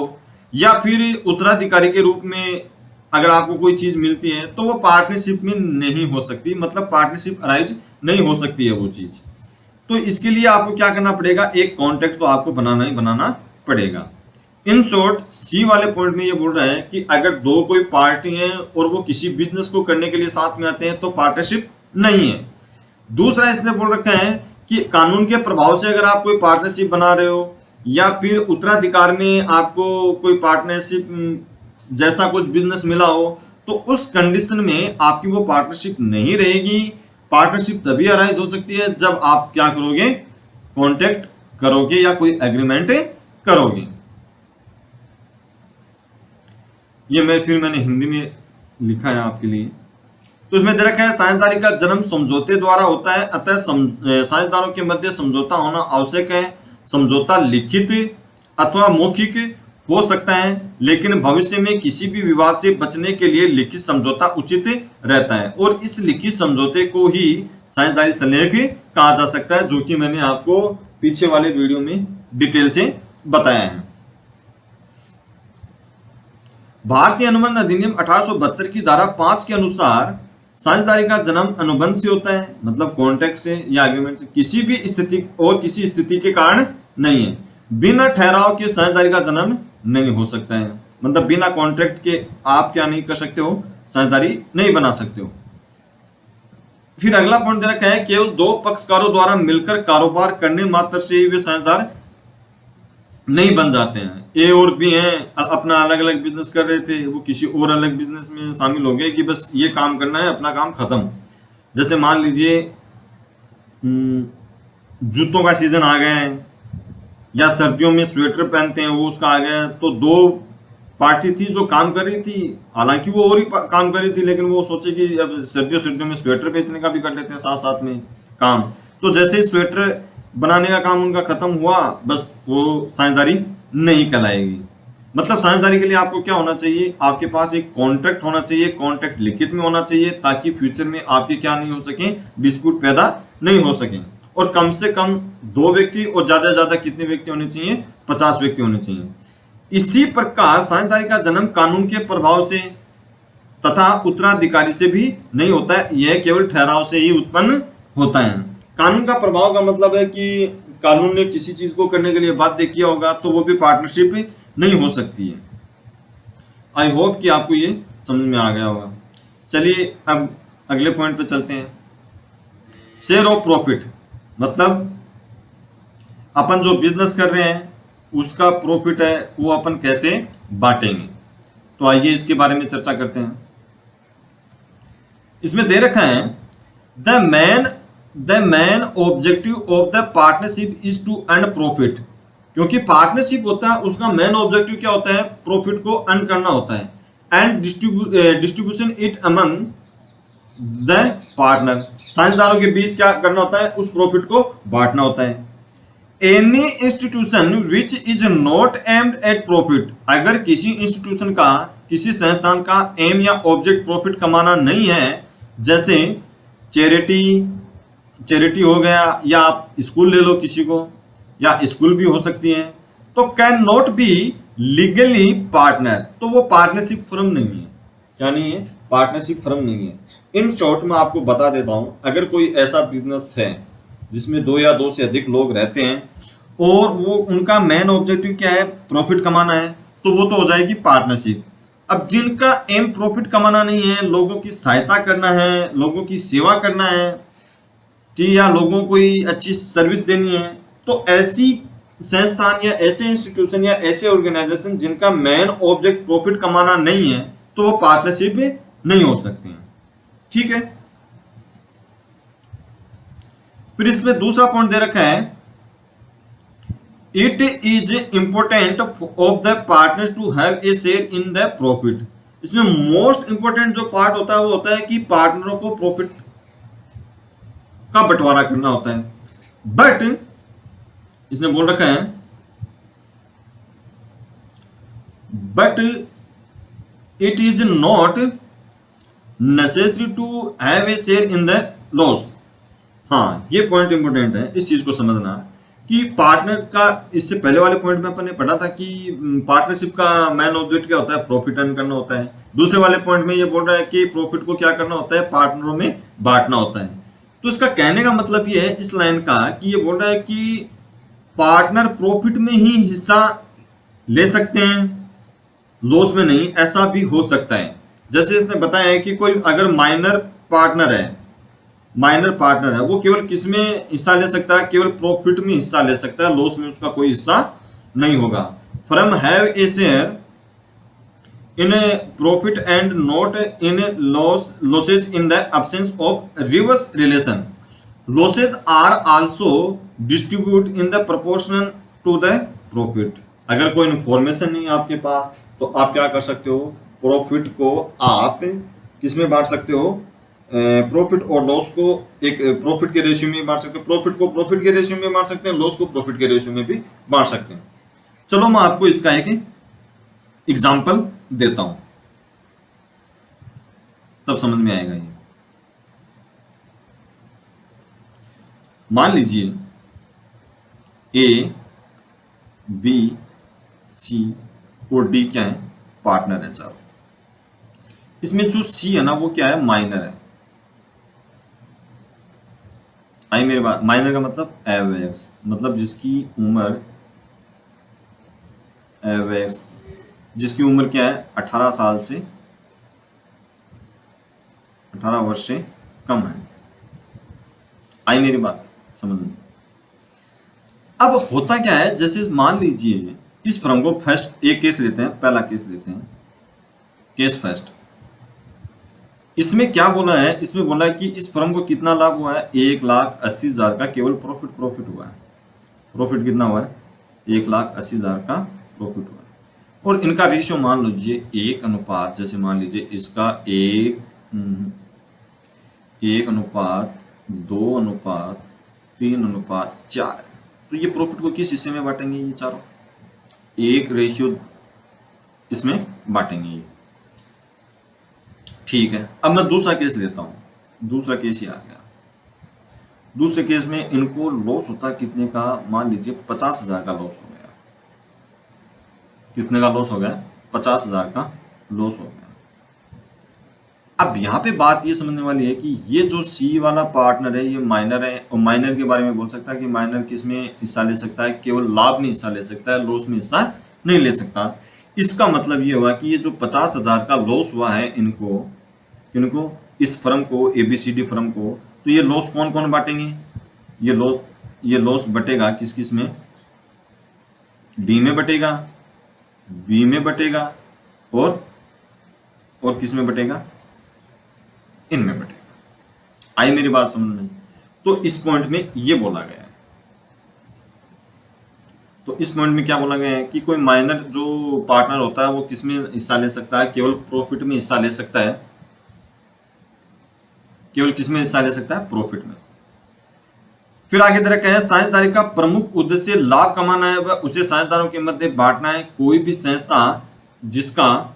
या फिर उत्तराधिकारी के रूप में अगर आपको कोई चीज मिलती है तो वो पार्टनरशिप में नहीं हो सकती, मतलब पार्टनरशिप अराइज नहीं हो सकती है वो चीज। तो इसके लिए आपको क्या करना पड़ेगा, एक कॉन्ट्रैक्ट तो आपको बनाना ही बनाना पड़ेगा। इन शॉर्ट सी वाले पॉइंट में ये बोल रहा है कि अगर दो कोई पार्टी हैं और वो किसी बिजनेस को करने के लिए साथ में आते हैं तो पार्टनरशिप नहीं है। दूसरा इसने बोल रखा है कि कानून के प्रभाव से अगर आप कोई पार्टनरशिप बना रहे हो या फिर उत्तराधिकार में आपको कोई पार्टनरशिप जैसा कुछ बिजनेस मिला हो तो उस कंडीशन में आपकी वो पार्टनरशिप नहीं रहेगी। पार्टनरशिप तभी अराइज हो सकती है जब आप क्या करोगे, कॉन्ट्रैक्ट करोगे या कोई एग्रीमेंट करोगे। ये मैंने हिंदी में लिखा है आपके लिए। तो इसमें दे रखा है साझेदारी का जन्म समझौते द्वारा होता है, अतः साझेदारों के मध्य समझौता होना आवश्यक है। समझौता लिखित अथवा मौखिक हो सकता है, लेकिन भविष्य में किसी भी विवाद से बचने के लिए लिखित समझौता उचित रहता है और इस लिखित समझौते को ही साझेदारी संलेख कहा जा सकता है, जो कि मैंने आपको पीछे वाले वीडियो में डिटेल से बताया है। भारतीय अनुबंध अधिनियम 1872 की धारा 5 के अनुसार साझेदारी का जन्म अनुबंध से होता है, मतलब कॉन्ट्रैक्ट से या एग्रीमेंट से, किसी भी स्थिति और किसी स्थिति के कारण नहीं है। बिना ठहराव के साझेदारी का जन्म नहीं हो सकता है, मतलब बिना कॉन्ट्रैक्ट के आप क्या नहीं कर सकते हो, साझेदारी नहीं बना सकते हो। फिर अगला पॉइंट दे रखा है, केवल दो पक्षकारों द्वारा मिलकर कारोबार करने मात्र से ही वे साझेदार नहीं बन जाते हैं। ए और बी हैं, अपना अलग अलग बिजनेस कर रहे थे, वो किसी और अलग बिजनेस में शामिल हो गए कि बस ये काम करना है, अपना काम खत्म। जैसे मान लीजिए जूतों का सीजन आ गया है या सर्दियों में स्वेटर पहनते हैं वो उसका आ गया, तो दो पार्टी थी जो काम कर रही थी, हालांकि वो और ही काम कर रही थी, लेकिन वो सोचे कि अब सर्दियों में स्वेटर बेचने का भी कर लेते हैं साथ साथ में काम। तो जैसे ही स्वेटर बनाने का काम उनका खत्म हुआ, बस वो साझेदारी नहीं कहलाएगी। मतलब साझेदारी के लिए आपको क्या होना चाहिए, आपके पास एक कॉन्ट्रैक्ट होना चाहिए, कॉन्ट्रैक्ट लिखित में होना चाहिए, ताकि फ्यूचर में आपके क्या नहीं हो सके, डिस्प्यूट पैदा नहीं हो सके। और कम से कम 2 व्यक्ति और ज्यादा से ज्यादा कितने व्यक्ति होने चाहिए, 50 व्यक्ति होने चाहिए। इसी प्रकार साझेदारी का जन्म कानून के प्रभाव से तथा उत्तराधिकारी से भी नहीं होता है, यह केवल ठहराव से ही उत्पन्न होता है। कानून का प्रभाव का मतलब है कि कानून ने किसी चीज को करने के लिए बाध्य किया होगा तो वो भी पार्टनरशिप नहीं हो सकती है। आई होप कि आपको ये समझ में आ गया होगा। चलिए अब अगले पॉइंट पे चलते हैं। शेयर ऑफ प्रॉफिट, मतलब अपन जो बिजनेस कर रहे हैं उसका प्रॉफिट है वो अपन कैसे बांटेंगे। तो आइए इसके बारे में चर्चा करते हैं। इसमें दे रखा है the main objective of the partnership is to earn profit. क्योंकि पार्टनरशिप होता है उसका मेन ऑब्जेक्टिव क्या होता है, प्रॉफिट को अर्न करना होता है, and distribution it among the partner. साझेदारों के बीच क्या करना होता है, उस प्रॉफिट को बांटना होता है। Any institution which is not aimed at profit, अगर किसी इंस्टीट्यूशन का, किसी संस्थान का एम या ऑब्जेक्ट प्रॉफिट कमाना नहीं है, जैसे चैरिटी हो गया, या आप स्कूल ले लो किसी को, या स्कूल भी हो सकती है, तो can not B legally partner, तो वो पार्टनरशिप फर्म नहीं है। क्या नहीं है, पार्टनरशिप फर्म नहीं है। इन शॉर्ट में आपको बता देता हूं, अगर कोई ऐसा बिजनेस है जिसमें 2 या 2 से अधिक लोग रहते हैं और वो उनका मेन ऑब्जेक्टिव क्या है, प्रॉफिट कमाना है, तो वो तो हो जाएगी पार्टनरशिप। अब जिनका एम प्रॉफिट कमाना नहीं है, लोगों की सहायता करना है, लोगों की सेवा करना है, ठीक, या लोगों को अच्छी सर्विस देनी है, तो ऐसी संस्थान या ऐसे इंस्टीट्यूशन या ऐसे ऑर्गेनाइजेशन जिनका मेन ऑब्जेक्ट प्रॉफिट कमाना नहीं है, तो वो पार्टनरशिप नहीं हो सकती हैं। ठीक है, फिर इसमें दूसरा पॉइंट दे रखा है, it is important of the partners to have a share in the profit. इसमें मोस्ट इंपॉर्टेंट जो पार्ट होता है वो होता है कि पार्टनरों को प्रॉफिट का बंटवारा करना होता है। बट इसने बोल रखा है, but it is not necessary to have a share in the loss. हाँ, ये पॉइंट इंपॉर्टेंट है, इस चीज को समझना कि पार्टनर का, इससे पहले वाले पॉइंट में अपन ने पढ़ा था कि पार्टनरशिप का मेन ऑब्जेक्ट क्या होता है, प्रॉफिट अर्न करना होता है। दूसरे वाले पॉइंट में ये बोल रहा है कि प्रॉफिट को क्या करना होता है, पार्टनरों में बांटना होता है। तो इसका कहने का मतलब ये है इस लाइन का कि ये बोल रहा है कि पार्टनर प्रॉफिट में ही हिस्सा ले सकते हैं, लॉस में नहीं। ऐसा भी हो सकता है, जैसे इसने बताया है कि कोई अगर माइनर पार्टनर है वो केवल किस में हिस्सा ले सकता है, केवल प्रॉफिट में हिस्सा ले सकता है, लॉस में उसका कोई हिस्सा नहीं होगा। From have a share in profit and not in losses in the absence of reverse relation. Losses are also distribute in the proportional to the profit. अगर कोई इंफॉर्मेशन नहीं है आपके पास तो आप क्या कर सकते हो, प्रॉफिट को आप किस में बांट सकते हो, प्रॉफिट और लॉस को एक प्रॉफिट के रेशियो में बांट सकते हो, प्रॉफिट को प्रॉफिट के रेशियो में बांट सकते हैं, लॉस को प्रॉफिट के रेशियो में भी बांट सकते हैं। चलो मैं आपको इसका एक एग्जांपल देता हूं, तब समझ में आएगा ये। मान लीजिए ए, बी, सी और डी क्या है, पार्टनर है चारों। इसमें जो सी है ना वो क्या है, माइनर है। आई मेरे बात, माइनर का मतलब एवएक्स, मतलब जिसकी उम्र एवएक्स, जिसकी उम्र क्या है 18 साल से 18 वर्ष से कम है। आई मेरी बात समझ में। अब होता क्या है, जैसे मान लीजिए इस फर्म को फर्स्ट एक केस लेते हैं, पहला केस लेते हैं, केस फर्स्ट। इसमें क्या बोला है, इसमें बोला है कि इस फर्म को कितना लाभ हुआ है, 1,80,000 का केवल प्रॉफिट हुआ है। प्रॉफिट कितना हुआ है, 1,80,000 का प्रॉफिट हुआ है। और इनका रेशियो मान लीजिए 1 अनुपात, जैसे मान लीजिए इसका 1 अनुपात 2 अनुपात 3 अनुपात 4 है। तो ये प्रॉफिट को किस हिस्से में बांटेंगे, ये चारों एक रेशियो इसमें बांटेंगे ये। ठीक है, अब मैं दूसरा केस लेता हूं। दूसरा केस ही आ गया। दूसरे केस में इनको लॉस होता है कितने का, मान लीजिए 50,000 का लॉस हो गया। कितने का लॉस हो गया, 50,000 का लॉस हो गया। अब यहाँ पे बात ये समझने वाली है कि ये जो सी वाला पार्टनर है ये माइनर है, और माइनर के बारे में बोल सकता है कि माइनर किस में हिस्सा ले सकता है, केवल लाभ में हिस्सा ले सकता है, लॉस में हिस्सा नहीं ले सकता। इसका मतलब ये हुआ कि ये जो 50,000 का लॉस हुआ है इनको इस फर्म को, एबीसीडी फर्म को, तो ये लॉस कौन कौन बांटेंगे, ये लॉस बटेगा किस किस में, डी में बटेगा, बी में बटेगा और किस में बटेगा, इनमें बटेगा। आई मेरी बात समझ में। तो इस पॉइंट में ये बोला गया है, तो इस पॉइंट में क्या बोला गया है कि कोई माइनर जो पार्टनर होता है वो किस में हिस्सा ले सकता है, केवल प्रॉफिट में हिस्सा ले सकता है। केवल किस में हिस्सा ले सकता है, प्रॉफिट में। फिर आगे तरह क्या है, साझेदारी का प्रमुख उद्देश्य लाभ कमाना है व उसे साझेदारों के मध्य बांटना है। कोई भी संस्था जिसका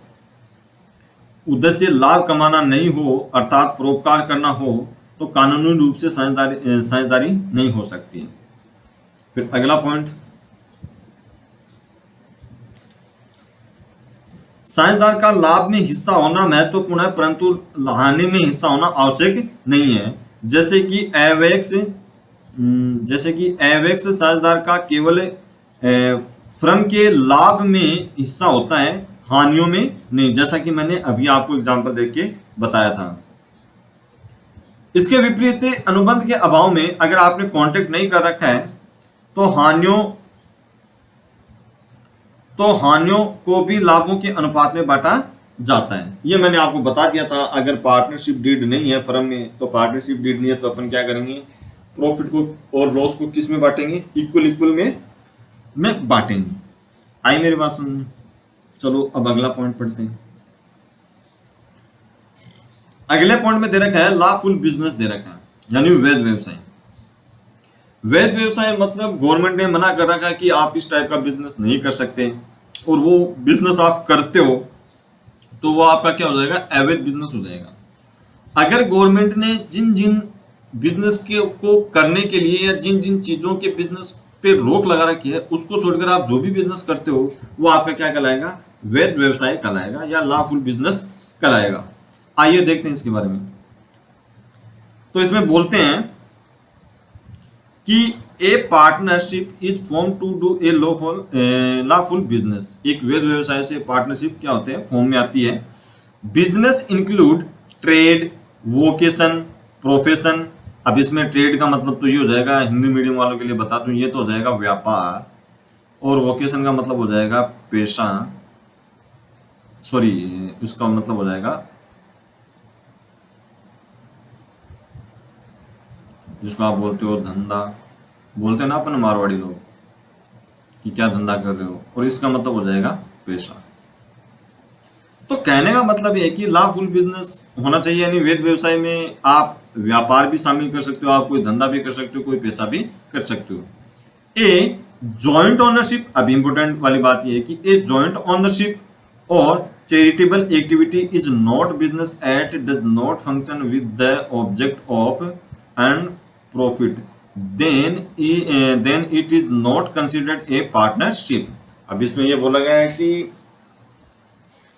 उद्देश्य लाभ कमाना नहीं हो अर्थात परोपकार करना हो तो कानूनी रूप से साझेदारी नहीं हो सकती। फिर अगला पॉइंट, साझेदार का लाभ में हिस्सा होना महत्वपूर्ण है परंतु हानि में हिस्सा होना आवश्यक नहीं है। जैसे कि एवेक्स साझेदार का केवल फर्म के लाभ में हिस्सा होता है, हानियों में नहीं, जैसा कि मैंने अभी आपको एग्जांपल देख के बताया था। इसके विपरीत अनुबंध के अभाव में अगर आपने कॉन्ट्रैक्ट नहीं कर रखा है तो हानियों को भी लाभों के अनुपात में बांटा जाता है। ये मैंने आपको बता दिया था, अगर पार्टनरशिप डीड नहीं है फर्म में, तो पार्टनरशिप डीड नहीं है तो अपन क्या करेंगे, प्रॉफिट को और लॉस को किस में बांटेंगे, इक्वल इक्वल में बांटेंगे। आई मेरी बात समझ में? चलो अब अगला पॉइंट पढ़ते हैं। अगले पॉइंट में दे रखा है लॉफुल बिजनेस दे रखा है, यानी वैध व्यवसाय। वैध व्यवसाय मतलब गवर्नमेंट ने मना कर रखा है कि आप इस टाइप का बिजनेस नहीं कर सकते, और वो बिजनेस आप करते हो तो वो आपका क्या हो जाएगा, अवैध बिजनेस हो जाएगा। अगर गवर्नमेंट ने जिन जिन बिजनेस के को करने के लिए या जिन जिन चीजों के बिजनेस पे रोक लगा रखी है, उसको छोड़कर आप जो भी बिजनेस करते हो वो आपका क्या कहलाएगा, वैध व्यवसाय कहलाएगा या लॉफुल बिजनेस कहलाएगा। आइए देखते हैं इसके बारे में। तो इसमें बोलते हैं कि a partnership is form to do a lawful business. एक वैध व्यवसाय से पार्टनरशिप क्या होते हैं, फॉर्म में आती है। Business include trade, vocation, profession. अब इसमें ट्रेड का मतलब तो ये हो जाएगा, हिंदी मीडियम वालों के लिए बता दूं, ये तो हो जाएगा व्यापार, और वोकेशन का मतलब हो जाएगा पेशा, सॉरी उसका मतलब हो जाएगा जिसको आप बोलते हो धंधा, बोलते हैं ना अपन मारवाड़ी लोग कि क्या धंधा कर रहे हो, और इसका मतलब हो जाएगा पेशा। तो कहने का मतलब ये है कि लॉफुल बिजनेस होना चाहिए, यानी वैध व्यवसाय में आप व्यापार भी शामिल कर सकते हो, आप कोई धंधा भी कर सकते हो, कोई पैसा भी कर सकते हो। ए जॉइंट ऑनरशिप, अब इंपोर्टेंट वाली बात ये है कि ए जॉइंट ऑनरशिप और charitable activity is not business at does not function with the object of and profit, then it is not considered a partnership. अब इसमें यह बोला गया है कि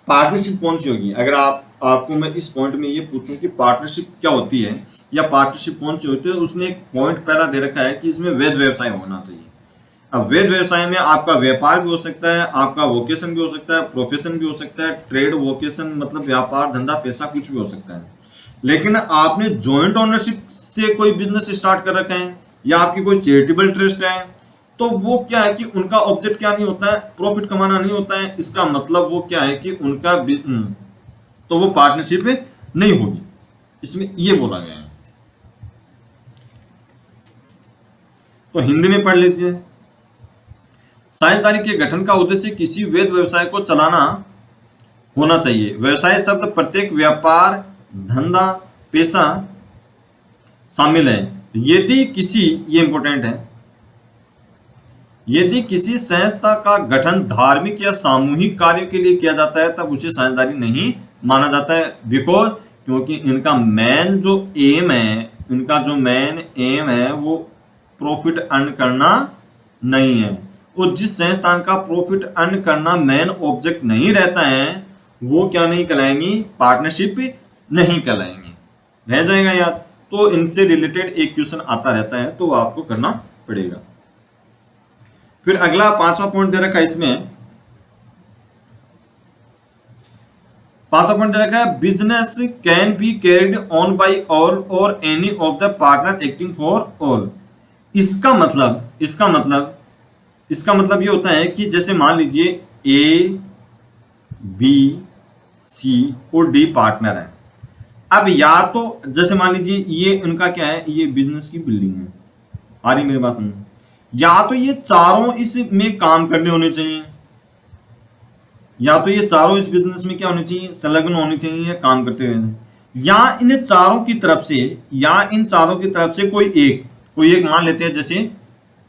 पार्टनरशिप कौन सी होगी। अगर आपको मैं इस पॉइंट में ये पूछूं कि पार्टनरशिप क्या होती है या पार्टनरशिप कौन सी होती है, उसमें एक पॉइंट पहला दे रखा है कि इसमें वैध व्यवसाय होना चाहिए। अब वैध व्यवसाय में आपका व्यापार भी हो सकता है, आपका वोकेशन भी हो सकता है, प्रोफेशन भी हो सकता है, ट्रेड वोकेशन मतलब व्यापार धंधा पैसा कुछ भी हो सकता है। लेकिन आपने जॉइंट ऑनरशिप से कोई बिजनेस स्टार्ट कर रखा है या आपकी कोई चैरिटेबल ट्रस्ट है, तो वो क्या है कि उनका ऑब्जेक्ट क्या नहीं होता है, प्रॉफिट कमाना नहीं होता है। इसका मतलब वो क्या है कि उनका तो वो पार्टनरशिप नहीं होगी, इसमें ये बोला गया है। तो हिंदी में पढ़ लीजिए। साझेदारी के गठन का उद्देश्य किसी वैध व्यवसाय को चलाना होना चाहिए। व्यवसाय शब्द प्रत्येक व्यापार, धंधा, पेशा शामिल है। यदि किसी, ये इंपॉर्टेंट है, यदि किसी संस्था का गठन धार्मिक या सामूहिक कार्य के लिए किया जाता है तब उसे साझेदारी नहीं माना जाता है। बिकॉज, क्योंकि इनका मेन जो एम है, इनका जो मेन एम है वो प्रॉफिट अर्न करना नहीं है। और जिस संस्थान का प्रॉफिट अर्न करना मेन ऑब्जेक्ट नहीं रहता है वो क्या नहीं कहलाएंगी, पार्टनरशिप नहीं कहलाएंगी। रह जाएगा याद। तो इनसे रिलेटेड एक क्वेश्चन आता रहता है तो आपको करना पड़ेगा। फिर अगला पांचवा पॉइंट दे रखा है, इसमें पांचवा पॉइंट दे रखा है business can be carried on by all और any of the partner acting for all. इसका मतलब ये होता है कि जैसे मान लीजिए ए, बी, सी और डी पार्टनर है। अब या तो जैसे मान लीजिए ये उनका क्या है, ये बिजनेस की बिल्डिंग है, आ रही मेरी बात सुन, या तो ये चारों इसमें काम करने होने चाहिए, या तो ये चारों इस बिजनेस में क्या होने चाहिए, संलग्न होने चाहिए काम करते हुए, या इन चारों की तरफ से कोई एक मान लेते हैं जैसे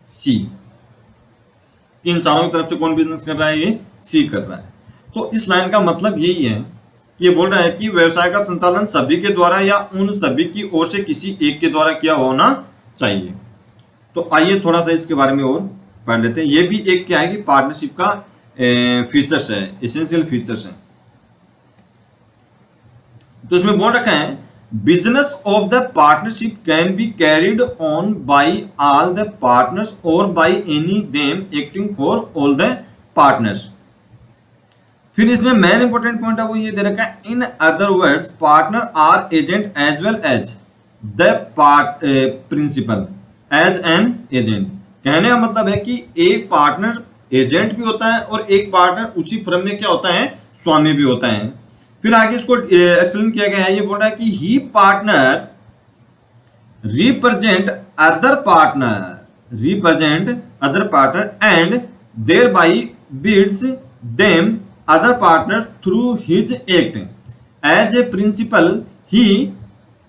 सी। इन चारों की तरफ से कौन बिजनेस कर रहा है, ये सी कर रहा है। तो इस लाइन का मतलब यही है, ये बोल रहा है कि व्यवसाय का संचालन सभी के द्वारा या उन सभी की ओर से किसी एक के द्वारा किया होना चाहिए। तो आइए थोड़ा सा इसके बारे में और पढ़ लेते हैं। ये भी एक क्या है कि पार्टनरशिप का फीचर्स है, एसेंशियल फीचर्स है। तो इसमें बोल रखा है business of the partnership can be carried on by all the partners और by any them acting for all the partners. फिर इसमें मेन इंपॉर्टेंट पॉइंट है वो ये दे रखा है in other words partner are agent as well as the principal as an agent. कहने का मतलब है कि एक पार्टनर एजेंट भी होता है और एक पार्टनर उसी फर्म में क्या होता है, स्वामी भी होता है। फिर आगे इसको एक्सप्लेन किया गया है, ये बोल रहा है कि ही partner represent other partner and thereby bids them other partner through his act. As a principal, he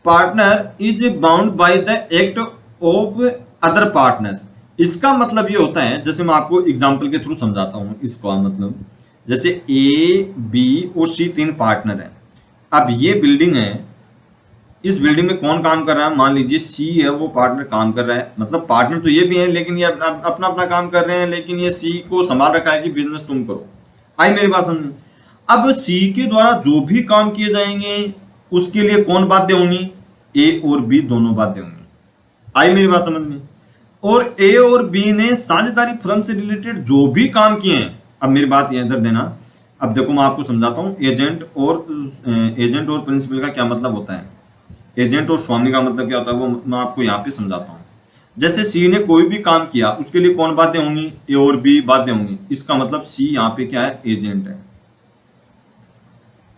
partner is bound by the act of other partners. इसका मतलब ये होता है, जैसे मैं आपको एग्जांपल के थ्रू समझाता हूं इसका मतलब, जैसे ए बी और सी 3 पार्टनर हैं। अब ये बिल्डिंग है, इस बिल्डिंग में कौन काम कर रहा है, मान लीजिए सी है, वो पार्टनर काम कर रहा है, मतलब पार्टनर तो ये भी है लेकिन ये अपना अपना काम कर रहे हैं, लेकिन ये सी को संभाल रखा है कि बिजनेस तुम करो। आई मेरी बात समझ में? अब सी के द्वारा जो भी काम किए जाएंगे उसके लिए कौन बाध्य होंगी, ए और बी दोनों बाध्य होंगे। आई मेरी बात समझ में? और ए और बी ने साझेदारी फर्म से रिलेटेड जो भी काम किए हैं, अब मेरी बात ये इधर देना, अब देखो मैं आपको समझाता हूँ एजेंट और प्रिंसिपल का क्या मतलब होता है, एजेंट और स्वामी का मतलब क्या होता है, वो मैं आपको यहाँ पे समझाता हूँ। जैसे सी ने कोई भी काम किया उसके लिए कौन बाध्य होंगी, ए और बी बाध्य होंगी। इसका मतलब सी यहाँ पे क्या है, एजेंट है।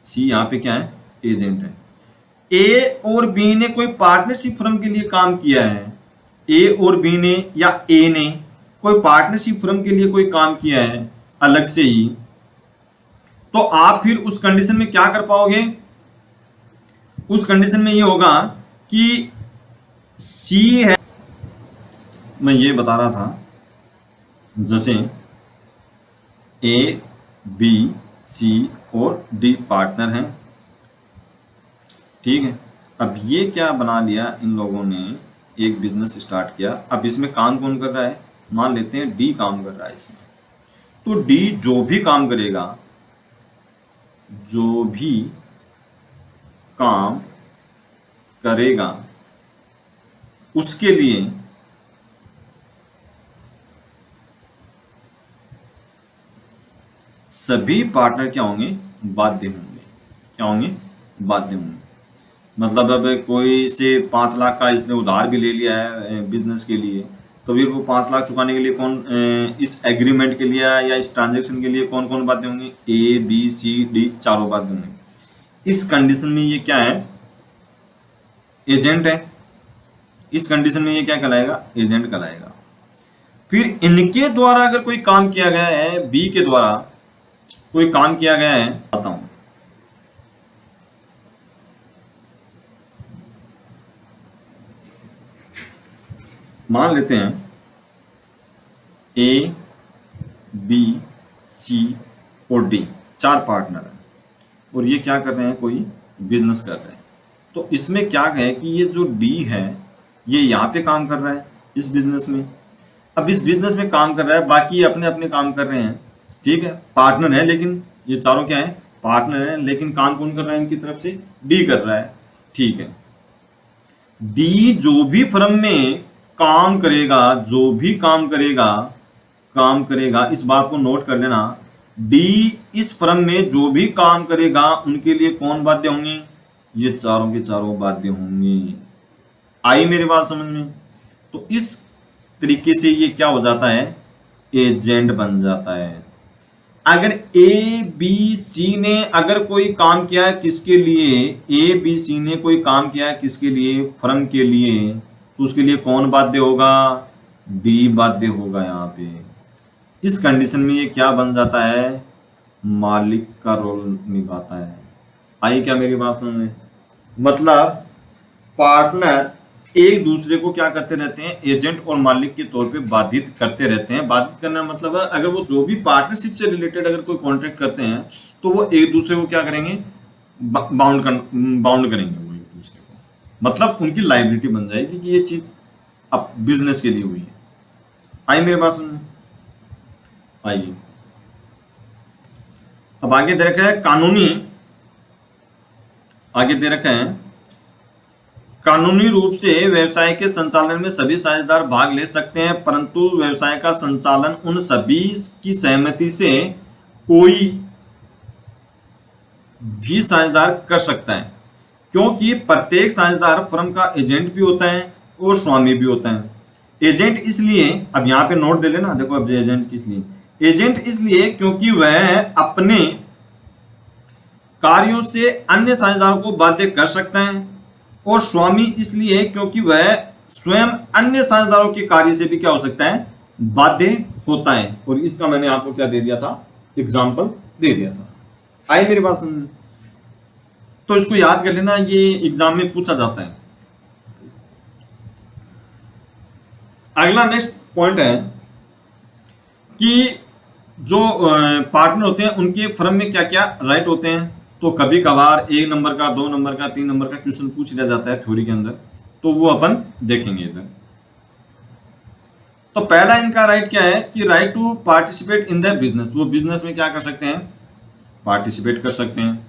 सी यहाँ पे क्या है, एजेंट है। ए और बी ने कोई पार्टनरशिप फर्म के लिए काम किया है, ए और बी ने या ए ने कोई पार्टनरशिप फर्म के लिए कोई काम किया है अलग से ही, तो आप फिर उस कंडीशन में क्या कर पाओगे, उस कंडीशन में ये होगा कि सी है, मैं ये बता रहा था, जैसे ए बी सी और डी पार्टनर हैं, ठीक है। अब ये क्या बना लिया, इन लोगों ने एक बिजनेस स्टार्ट किया। अब इसमें काम कौन कर रहा है, मान लेते हैं डी काम कर रहा है इसमें। तो डी जो भी काम करेगा, जो भी काम करेगा उसके लिए सभी पार्टनर क्या होंगे, बाध्य होंगे। क्या होंगे, बाध्य होंगे। मतलब अब कोई से 5 लाख का इसने उधार भी ले लिया है बिजनेस के लिए, तो फिर वो 5 लाख चुकाने के लिए कौन, इस एग्रीमेंट के लिए या इस ट्रांजेक्शन के लिए कौन कौन बाध्य होंगे, ए बी सी डी चारों बाध्य होंगे। इस कंडीशन में ये क्या है, एजेंट है। इस कंडीशन में ये क्या कहलाएगा, एजेंट कहलाएगा। फिर इनके द्वारा अगर कोई काम किया गया है, बी के द्वारा कोई काम किया गया है, बताता हूं, मान लेते हैं ए बी सी और डी 4 पार्टनर हैं और ये क्या कर रहे हैं, कोई बिजनेस कर रहे हैं। तो इसमें क्या है कि ये जो डी है ये यहाँ पे काम कर रहा है इस बिजनेस में। अब इस बिजनेस में काम कर रहा है, बाकी अपने अपने काम कर रहे हैं, ठीक है, पार्टनर है, लेकिन ये चारों क्या है, पार्टनर है, लेकिन काम कौन कर रहा है, इनकी तरफ से डी कर रहा है, ठीक है। डी जो भी फर्म में काम करेगा, जो भी काम करेगा, इस बात को नोट कर लेना, डी इस फर्म में जो भी काम करेगा उनके लिए कौन बाध्य होंगे, ये चारों के चारों बाध्य होंगे। आई मेरी बात समझ में? तो इस तरीके से ये क्या हो जाता है, एजेंट बन जाता है। अगर ए बी सी ने अगर कोई काम किया है किसके लिए, ए बी सी ने कोई काम किया है किसके लिए, फर्म के लिए, तो उसके लिए कौन बाध्य होगा, डी बाध्य होगा यहाँ पे। इस कंडीशन में ये क्या बन जाता है, मालिक का रोल निभाता है। आई क्या मेरी बात समझ में? मतलब पार्टनर एक दूसरे को क्या करते रहते हैं, एजेंट और मालिक के तौर पे बाधित करते रहते हैं। बाधित करना मतलब है अगर वो जो भी पार्टनरशिप से रिलेटेड अगर कोई कॉन्ट्रैक्ट करते हैं तो वो एक दूसरे को क्या करेंगे, बाउंड करेंगे वो एक दूसरे को, मतलब उनकी लायबिलिटी बन जाएगी कि ये चीज अब बिजनेस के लिए हुई है। आई मेरे पास आइए, अब आगे दे रखा है कानूनी रूप से व्यवसाय के संचालन में सभी साझेदार भाग ले सकते हैं, परंतु व्यवसाय का संचालन उन सभी की सहमति से कोई भी साझेदार कर सकता है, क्योंकि प्रत्येक साझेदार फर्म का एजेंट भी होता है और स्वामी भी होता है। एजेंट इसलिए, अब यहाँ पे नोट दे लेना, देखो अब एजेंट किस लिए, एजेंट इसलिए क्योंकि वह अपने कार्यों से अन्य साझेदारों को बाध्य कर सकते हैं, और स्वामी इसलिए क्योंकि वह स्वयं अन्य साझेदारों के कार्य से भी क्या हो सकता है, बाध्य होता है। और इसका मैंने आपको क्या दे दिया था, एग्जाम्पल दे दिया था। आई मेरी बात समझ? तो इसको याद कर लेना, ये एग्जाम में पूछा जाता है। अगला नेक्स्ट पॉइंट है कि जो पार्टनर होते हैं उनके फर्म में क्या क्या राइट होते हैं। तो कभी कभार 1 नंबर का, 2 नंबर का, 3 नंबर का क्वेश्चन पूछ लिया जाता है थ्योरी के अंदर, तो वो अपन देखेंगे इधर। तो पहला इनका राइट क्या है कि right to participate in the business, वो बिजनेस में क्या कर सकते हैं, पार्टिसिपेट कर सकते हैं।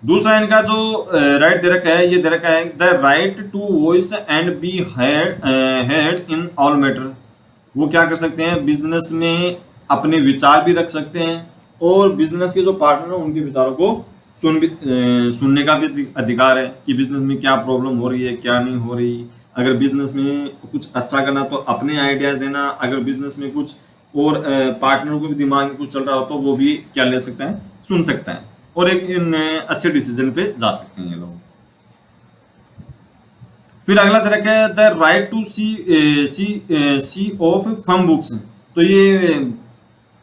दूसरा इनका जो राइट दे रखा है, ये दे रखा है the right to voice and be heard in all matter, वो क्या कर सकते हैं, बिजनेस में अपने विचार भी रख सकते हैं, और बिजनेस के जो पार्टनर हैं उनके विचारों को सुनने का भी अधिकार है कि बिजनेस में क्या प्रॉब्लम हो रही है, क्या नहीं हो रही। अगर बिजनेस में कुछ अच्छा करना तो अपने आइडियाज देना, अगर बिजनेस में कुछ और पार्टनर को भी दिमाग में कुछ चल रहा हो तो वो भी क्या ले सकता है, सुन सकता है, और एक अच्छे डिसीजन पे जा सकते हैं ये लोग। फिर अगला तरह है the right to see of firm books, तो ये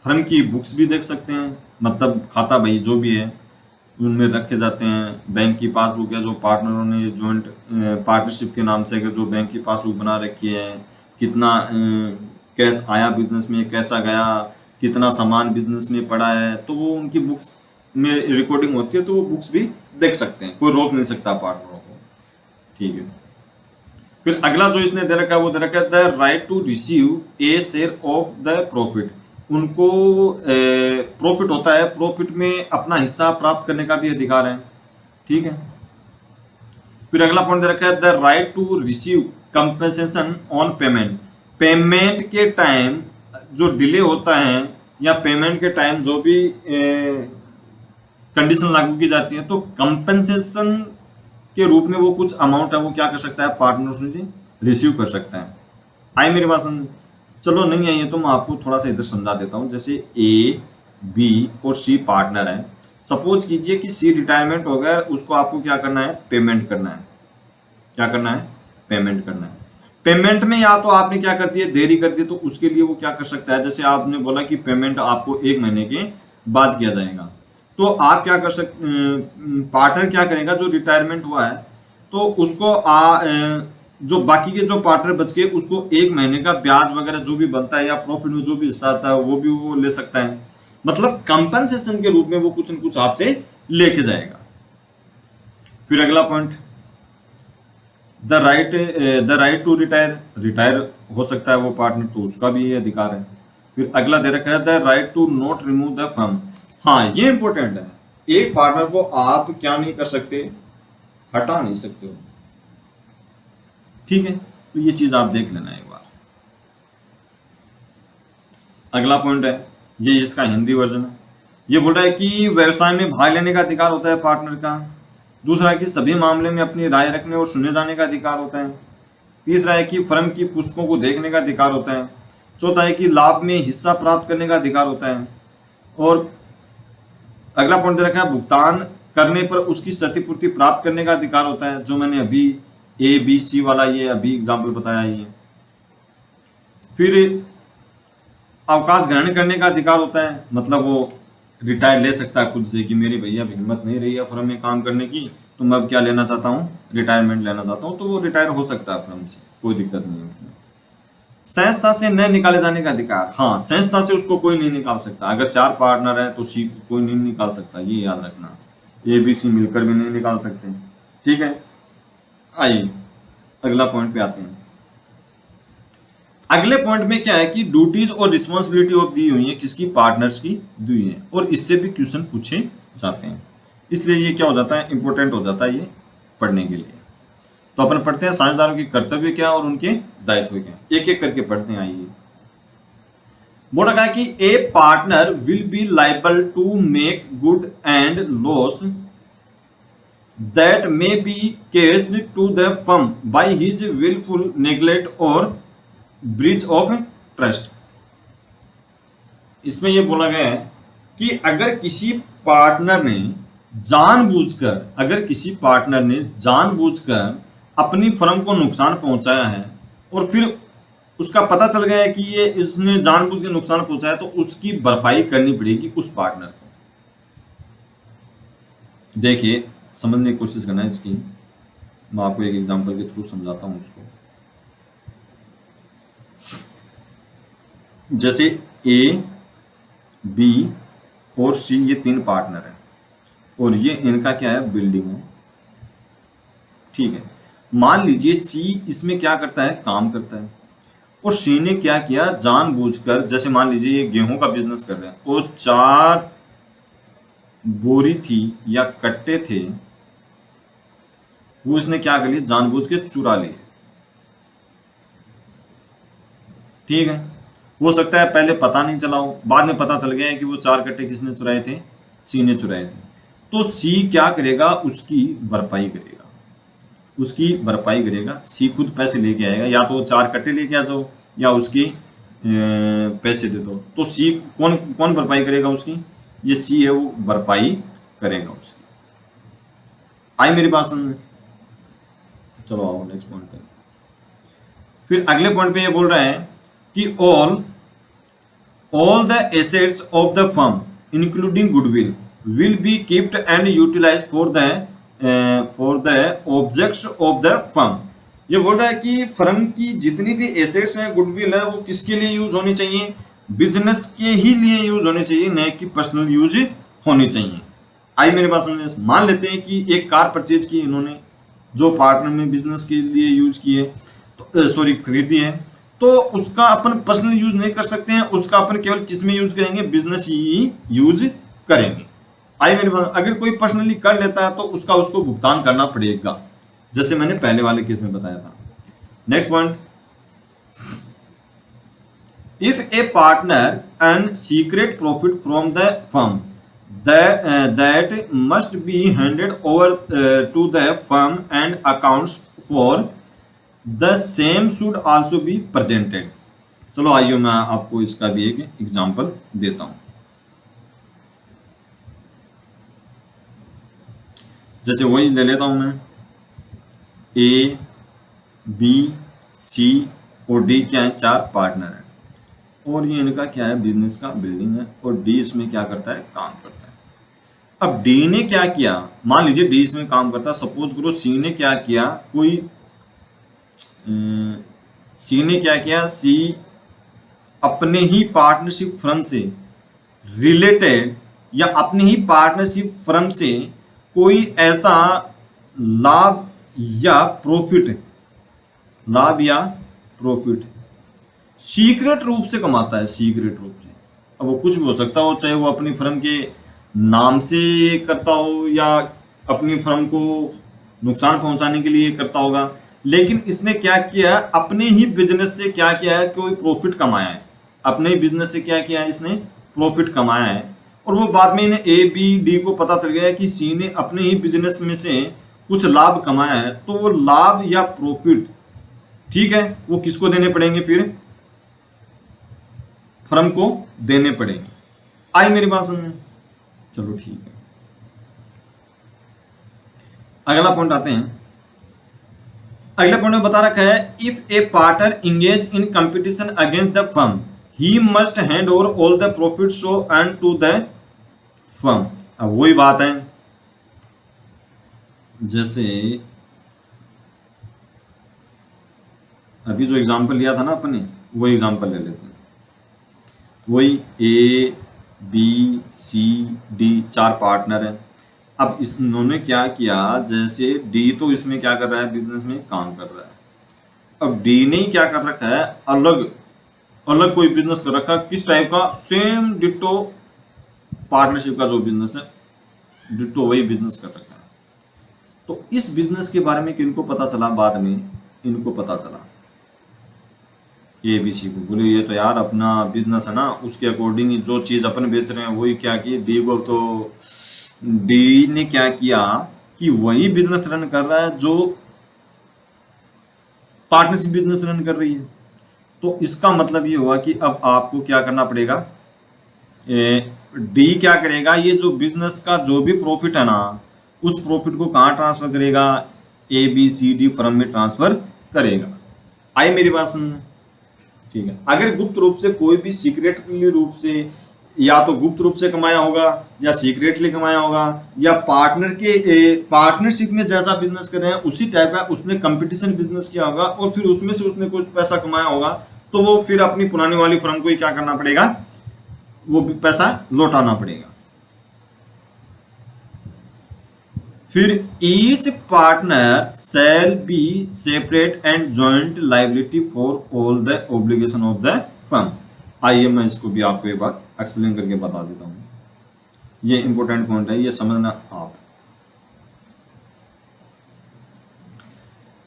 फर्म की बुक्स भी देख सकते हैं, मतलब खाता बही जो भी है उनमें रखे जाते हैं। बैंक की पासबुक है जो पार्टनरों ने जॉइंट पार्टनरशिप के नाम से अगर जो बैंक की पासबुक बना रखी है, कितना कैश आया बिजनेस में, कैसा गया, कितना सामान बिजनेस में पड़ा है, तो वो उनकी बुक्स में रिकॉर्डिंग होती है, तो वो बुक्स भी देख सकते हैं, कोई रोक नहीं सकता पार्टनरों को। ठीक है। फिर अगला जो इसने दे रखा है वो दे रखा है the right to receive a share of the profit, उनको प्रॉफिट होता है, प्रॉफिट में अपना हिस्सा प्राप्त करने का भी अधिकार है। ठीक है। फिर अगला पॉइंट दे रखा है the right to receive compensation on payment, payment के टाइम जो डिले होता है या पेमेंट के टाइम जो भी कंडीशन लागू की जाती है, तो कंपनसेशन के रूप में वो कुछ अमाउंट है वो क्या कर सकता है, पार्टनर से रिसीव कर सकता है। आई मेरी बात समझ? चलो नहीं आई है तो मैं आपको थोड़ा सा इधर समझा देता हूँ। जैसे ए, बी और सी पार्टनर है, सपोज कीजिए कि सी रिटायरमेंट हो गया, उसको आपको क्या करना है, पेमेंट करना है। क्या करना है, पेमेंट करना है। पेमेंट में या तो आपने क्या कर दिया, देरी कर दी, तो उसके लिए वो क्या कर सकता है, जैसे आपने बोला कि पेमेंट आपको 1 महीने के बाद किया जाएगा, तो आप क्या कर सकते, पार्टनर क्या करेगा, जो रिटायरमेंट हुआ है तो उसको जो बाकी के जो पार्टनर बच गए उसको 1 महीने का ब्याज वगैरह जो भी बनता है या प्रॉफिट में जो भी हिस्सा आता है वो भी वो ले सकता है, मतलब कंपनसेशन के रूप में वो कुछ न कुछ आपसे लेके जाएगा। फिर अगला point the right to retire हो सकता है वो पार्टनर, तो उसका भी ये अधिकार है। फिर अगला दे रखा है the right to not remove the firm, हाँ ये इंपॉर्टेंट है, एक पार्टनर को आप क्या नहीं कर सकते, हटा नहीं सकते हो। ठीक है, तो ये चीज आप देख लेना एक बार। अगला पॉइंट है, ये इसका हिंदी वर्जन है, ये बोल रहा है कि व्यवसाय में भाग लेने का अधिकार होता है पार्टनर का। दूसरा है कि सभी मामले में अपनी राय रखने और सुने जाने का अधिकार होता है। तीसरा है कि फर्म की पुस्तकों को देखने का अधिकार होता है। चौथा है कि लाभ में हिस्सा प्राप्त करने का अधिकार होता है। और अगला पॉइंट दे रखा है भुगतान करने पर उसकी क्षतिपूर्ति प्राप्त करने का अधिकार होता है, जो मैंने अभी ए बी सी वाला ये अभी एग्जाम्पल बताया ये। फिर अवकाश ग्रहण करने का अधिकार होता है, मतलब वो रिटायर ले सकता है खुद से कि मेरी भैया हिम्मत नहीं रही है फर्म में काम करने की, तो मैं अब क्या लेना चाहता हूँ, रिटायरमेंट लेना चाहता हूँ, तो वो रिटायर हो सकता है फर्म से, कोई दिक्कत नहीं है उसमें। संस्था से न निकाले जाने का अधिकार, हाँ संस्था से उसको कोई नहीं निकाल सकता। अगर 4 पार्टनर है तो सी कोई नहीं निकाल सकता, ये याद रखना। ए बी सी मिलकर भी नहीं निकाल सकते। ठीक है, आइए अगला पॉइंट पे आते हैं। अगले पॉइंट में क्या है कि ड्यूटीज और रिस्पॉन्सिबिलिटी ऑफ दी हुई है, किसकी, पार्टनर्स की दी हुई है, और इससे भी क्वेश्चन पूछे जाते हैं, इसलिए ये क्या हो जाता है, इंपॉर्टेंट हो जाता है ये पढ़ने के लिए। तो अपन पढ़ते हैं साझेदारों के कर्तव्य क्या और उनके दायित्व क्या, एक एक करके पढ़ते हैं। आइए, बोल रखा है कि a partner will be liable to make good and loss that may be caused to the firm by his willful neglect or breach of trust। इसमें यह बोला गया है कि अगर किसी पार्टनर ने जानबूझकर, अगर किसी पार्टनर ने जानबूझकर अपनी फर्म को नुकसान पहुंचाया है और फिर उसका पता चल गया है कि ये इसने जानबूझ के नुकसान पहुंचाया, तो उसकी भरपाई करनी पड़ेगी उस पार्टनर को। देखिए, समझने की कोशिश करना है इसकी। मैं आपको एक एग्जांपल के थ्रू समझाता हूं उसको। जैसे ए, बी और सी, ये 3 पार्टनर हैं और ये इनका क्या है, बिल्डिंग है। ठीक है, मान लीजिए सी इसमें क्या करता है, काम करता है, और सी ने क्या किया, जानबूझकर, जैसे मान लीजिए ये गेहूं का बिजनेस कर रहे हैं और 4 बोरी थी या कट्टे थे, वो इसने क्या कर लिया, जानबूझ के चुरा लिए। ठीक है, हो सकता है पहले पता नहीं चला हो, बाद में पता चल गया है कि वो 4 कट्टे किसने चुराए थे, सी ने चुराए थे। तो सी क्या करेगा, उसकी भरपाई करेगा, उसकी भरपाई करेगा। सी खुद पैसे लेके आएगा, या तो 4 कट्टे लेके आ जाओ या उसकी पैसे दे दो। तो सी कौन कौन भरपाई करेगा उसकी, ये सी है, वो भरपाई करेगा उसकी। आई मेरी बात समझ में? चलो आओ नेक्स्ट पॉइंट पे। फिर अगले पॉइंट पे ये बोल रहा है कि all the assets of the firm including goodwill will be kept and utilized for the objects of the firm। ये बोल रहा है कि फर्म की जितनी भी एसेट्स हैं, गुडविल है, वो किसके लिए यूज होनी चाहिए, बिजनेस के ही लिए यूज होनी चाहिए, न कि पर्सनल यूज होनी चाहिए। आई मेरे पास समझ। मान लेते हैं कि एक कार परचेज की इन्होंने, जो पार्टनर में बिजनेस के लिए यूज की है, तो सॉरी खरीदी है, तो उसका अपन पर्सनल यूज नहीं कर सकते हैं, उसका अपन केवल किस में यूज करेंगे, बिजनेस ही यूज करेंगे। आई मेरे पास, अगर कोई पर्सनली कर लेता है तो उसका उसको भुगतान करना पड़ेगा, जैसे मैंने पहले वाले केस में बताया था। Next point, if a partner earn secret profit from the firm that must be handed over to the firm and accounts for the same should also be presented। चलो आइए मैं आपको इसका भी एक एग्जांपल देता हूं। जैसे वही ले लेता हूं मैं, ए, बी, सी और डी क्या है, 4 पार्टनर हैं और ये इनका क्या है, बिजनेस का बिल्डिंग है, और डी इसमें क्या करता है, काम करता है। अब डी ने क्या किया, मान लीजिए डी इसमें काम करता है, सपोज करो सी ने क्या किया, सी अपने ही पार्टनरशिप फर्म से रिलेटेड या अपनी ही पार्टनरशिप फर्म से कोई ऐसा लाभ या प्रॉफिट सीक्रेट रूप से कमाता है, सीक्रेट रूप से। अब वो कुछ भी हो सकता हो, चाहे वो अपनी फर्म के नाम से करता हो या अपनी फर्म को नुकसान पहुंचाने के लिए करता होगा, लेकिन इसने क्या किया, अपने ही बिजनेस से क्या किया है, कोई प्रॉफिट कमाया है, अपने ही बिजनेस से क्या किया है, इसने प्रॉफिट कमाया है, और वो बाद में इन्हें ए, बी, डी को पता चल गया है कि सी ने अपने ही बिजनेस में से कुछ लाभ कमाया है, तो वो लाभ या प्रॉफिट, ठीक है, वो किसको देने पड़ेंगे, फिर फर्म को देने पड़ेंगे। आई मेरी बात समझ में? चलो ठीक है, अगला पॉइंट आते हैं। अगला पॉइंट में बता रखा है, if a partner engage in competition against the firm he must hand over all the profit so earn to the firm. अब वही बात है, जैसे अभी जो एग्जांपल लिया था ना अपने, वो एग्जांपल ले लेते हैं। वही ए, बी, सी, डी 4 पार्टनर हैं। अब इन्होंने क्या किया, जैसे डी तो इसमें क्या कर रहा है, बिजनेस में काम कर रहा है। अब डी ने क्या कर रखा है, अलग अलग कोई बिजनेस कर रखा है, किस टाइप का, सेम डिट्टो पार्टनरशिप का जो बिजनेस है, डिट्टो वही बिजनेस कर रखा है। तो इस बिजनेस के बारे में किनको पता चला, बाद में इनको पता चला, ए, बी, सी को। बोले ये तो यार अपना बिजनेस है ना, उसके अकॉर्डिंग जो चीज़ अपन बेच रहे हैं वही क्या की डी को। तो डी ने क्या किया कि वही बिजनेस रन कर रहा है जो पार्टनरशिप बिजनेस रन कर रही है। तो इसका मतलब ये हुआ कि अब आपको क्या करना पड़ेगा, डी क्या करेगा, ये जो बिजनेस का जो भी प्रॉफिट है ना, उस प्रॉफिट को कहाँ ट्रांसफर करेगा, A B C D firm में ट्रांसफर करेगा। आई मेरी बात समझ में? ठीक है। अगर गुप्त रूप से कोई भी सीक्रेटली रूप से, या तो गुप्त रूप से कमाया होगा या सीक्रेटली कमाया होगा, या पार्टनर के पार्टनरशिप में जैसा बिजनेस कर रहे हैं उसी टाइप का उसने कंपटीशन बिजनेस किया होगा और फिर उसमें से उसने कुछ पैसा कमाया होगा, तो वो फिर अपनी पुरानी वाली फर्म को ही क्या करना पड़ेगा, वो पैसा लौटाना पड़ेगा। फिर each partner shall be separate and joint liability for all the obligation of the firm. आइए मैं इसको भी आपको एक बार एक्सप्लेन करके बता देता हूं। ये इंपॉर्टेंट पॉइंट है, ये समझना आप।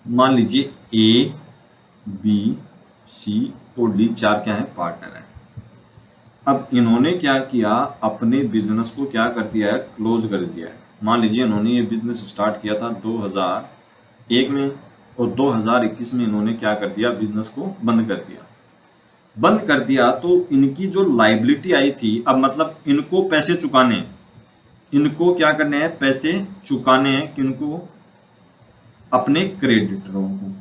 मान लीजिए ए बी सी और डी चार क्या है, पार्टनर है। अब इन्होंने क्या किया, अपने बिजनेस को क्या कर दिया है, क्लोज कर दिया है। मान लीजिए इन्होंने ये बिजनेस स्टार्ट किया था 2001 में और 2021 में इन्होंने क्या कर दिया, बिजनेस को बंद कर दिया। बंद कर दिया तो इनकी जो लाइबिलिटी आई थी, अब मतलब इनको पैसे चुकाने, इनको क्या करने हैं, पैसे चुकाने हैं किनको, अपने क्रेडिटरों को।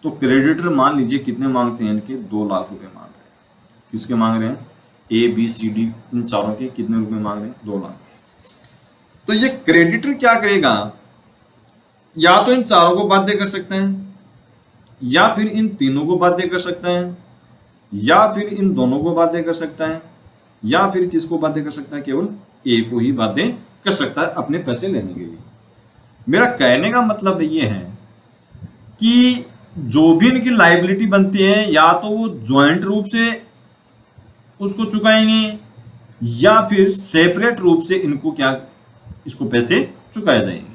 तो क्रेडिटर मान लीजिए कितने मांगते हैं, इनके 2 लाख रुपए मांग रहे हैं। किसके मांग रहे हैं, ए बी सी डी, इन चारों के कितने रुपए मांग रहे हैं, 2 लाख। तो ये क्रेडिटर क्या करेगा, या तो इन चारों को बाध्य कर सकते हैं, या फिर इन तीनों को बाध्य कर सकते हैं, या फिर इन दोनों को बाध्य कर सकता है, या फिर किसको बाध्य कर सकता है, केवल ए को ही बाध्य कर सकता है अपने पैसे लेने के लिए। मेरा कहने का मतलब ये है कि जो भी इनकी लाइबिलिटी बनती है, या तो वो ज्वाइंट रूप से उसको चुकाएंगे, या फिर सेपरेट रूप से इनको क्या, इसको पैसे चुकाए जाएंगे।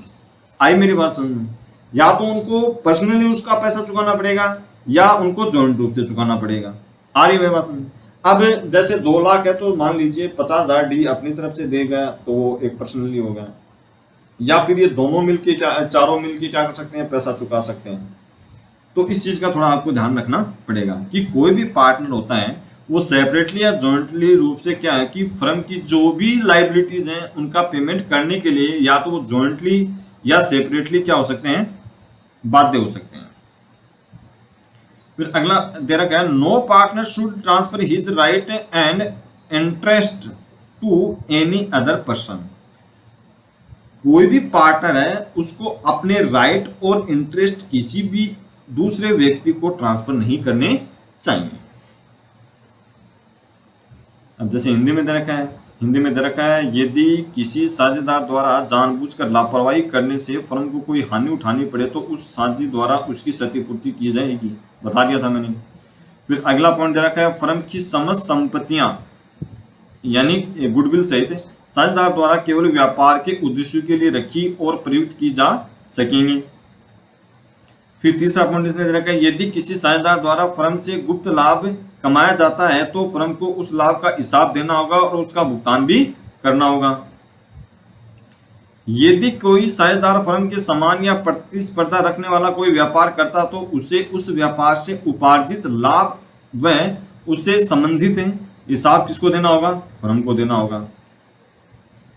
आई मेरी बात समझ में? या तो उनको पर्सनली उसका पैसा चुकाना पड़ेगा, या उनको जॉइंट रूप से चुकाना पड़ेगा। आ रही मेरी बात समझ? अब जैसे 2 लाख है तो मान लीजिए 50,000 डी अपनी तरफ से देगा, तो वो एक पर्सनली हो गया। या फिर ये दोनों मिलके क्या, चारों मिलके क्या कर सकते हैं, पैसा चुका सकते हैं। तो इस चीज का थोड़ा आपको ध्यान रखना पड़ेगा कि कोई भी पार्टनर होता है वो सेपरेटली या जॉइंटली रूप से क्या है कि फर्म की जो भी लाइबिलिटीज हैं उनका पेमेंट करने के लिए या तो वो जॉइंटली या सेपरेटली क्या हो सकते हैं, बाध्य हो सकते हैं। फिर अगला दे रखा है, no partner should transfer his right and interest to any other person. कोई भी पार्टनर है उसको अपने राइट और इंटरेस्ट किसी भी दूसरे व्यक्ति को ट्रांसफर नहीं करने चाहिए। अब जैसे हिंदी में दे रखा है, हिंदी में दे रखा है, यदि किसी साझेदार द्वारा जानबूझकर लापरवाही करने से फर्म को कोई हानि उठानी पड़े तो उस साझी द्वारा उसकी क्षतिपूर्ति की जाएगी। बता दिया था मैंने। फिर अगला पॉइंट दे रखा है, फर्म की समस्त संपत्तियां यानी गुडविल सहित साझेदार द्वारा केवल व्यापार के उद्देश्यों के लिए रखी और प्रयुक्त की जा सकेंगी। फिर तीसरा पॉइंट इसने दे रखा है, यदि किसी साझेदार द्वारा फर्म से गुप्त लाभ कमाया जाता है तो फर्म को उस लाभ का हिसाब देना होगा और उसका भुगतान भी करना होगा। यदि कोई साझेदार फर्म के समान या प्रतिस्पर्धा रखने वाला कोई व्यापार करता तो उसे उस व्यापार से उपार्जित लाभ व उससे संबंधित हिसाब किसको देना होगा, फर्म को देना होगा।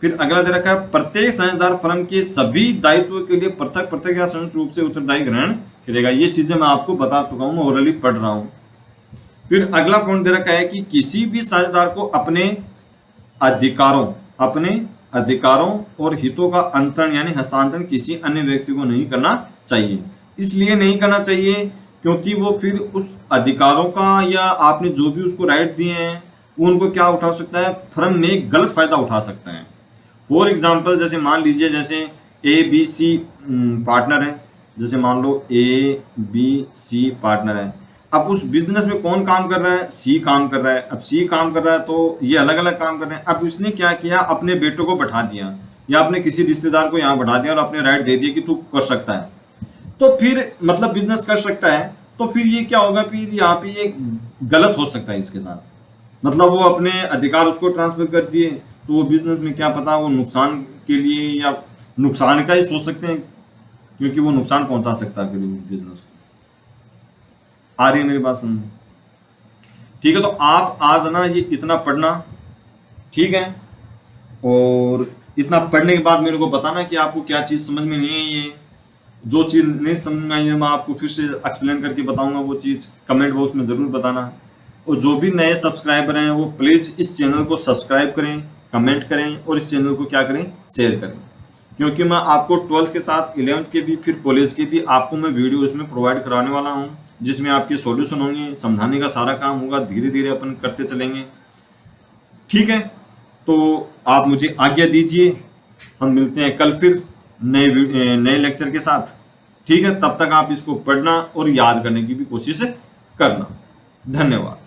फिर अगला दे रखा है, प्रत्येक साझेदार फर्म के सभी दायित्वों के लिए पृथक पृथक या संयुक्त रूप से उत्तरदायी ग्रहण करेगा। ये चीजें मैं आपको बता चुका हूं, मैं ओरली पढ़ रहा हूं। फिर अगला पॉइंट दे रखा है कि किसी भी साझेदार को अपने अधिकारों और हितों का अंतरण यानी हस्तांतरण किसी अन्य व्यक्ति को नहीं करना चाहिए। इसलिए नहीं करना चाहिए क्योंकि वो फिर उस अधिकारों का या आपने जो भी उसको राइट दिए हैं वो उनको क्या उठा सकता है, फर्म में गलत फायदा उठा सकता है। फॉर एग्जाम्पल जैसे मान लीजिए जैसे ए बी सी पार्टनर है, जैसे मान लो ए बी सी पार्टनर है। अब उस बिजनेस में कौन काम कर रहा है, सी काम कर रहा है। अब सी काम कर रहा है तो ये अलग अलग काम कर रहे हैं। अब उसने क्या किया, अपने बेटों को बैठा दिया या अपने किसी रिश्तेदार को यहाँ बैठा दिया और अपने राइट दे दिए कि तू कर सकता है, तो फिर मतलब बिजनेस कर सकता है। तो फिर ये क्या होगा, फिर यहाँ पे ये गलत हो सकता है इसके साथ, मतलब वो अपने अधिकार उसको ट्रांसफर कर दिए तो वो बिजनेस में क्या पता वो नुकसान के लिए या नुकसान का ही सोच सकते हैं क्योंकि वो नुकसान पहुंचा सकता है फिर उस बिजनेस को। आ रही है मेरी बात समझ? ठीक है, तो आप आज ना ये इतना पढ़ना ठीक है। और इतना पढ़ने के बाद मेरे को बताना कि आपको क्या चीज़ समझ में नहीं आई है। जो चीज़ नहीं समझ में आई है मैं आपको फिर से एक्सप्लेन करके बताऊंगा, वो चीज़ कमेंट बॉक्स में ज़रूर बताना। और जो भी नए सब्सक्राइबर हैं वो प्लीज़ इस चैनल को सब्सक्राइब करें, कमेंट करें और इस चैनल को क्या करें, शेयर करें। क्योंकि मैं आपको 12th के साथ 11th के भी फिर कॉलेज के भी आपको मैं वीडियो इसमें प्रोवाइड कराने वाला हूँ, जिसमें आपके सॉल्यूशन होंगे, समझाने का सारा काम होगा, धीरे धीरे अपन करते चलेंगे। ठीक है, तो आप मुझे आज्ञा दीजिए, हम मिलते हैं कल फिर नए लेक्चर के साथ। ठीक है, तब तक आप इसको पढ़ना और याद करने की भी कोशिश करना। धन्यवाद।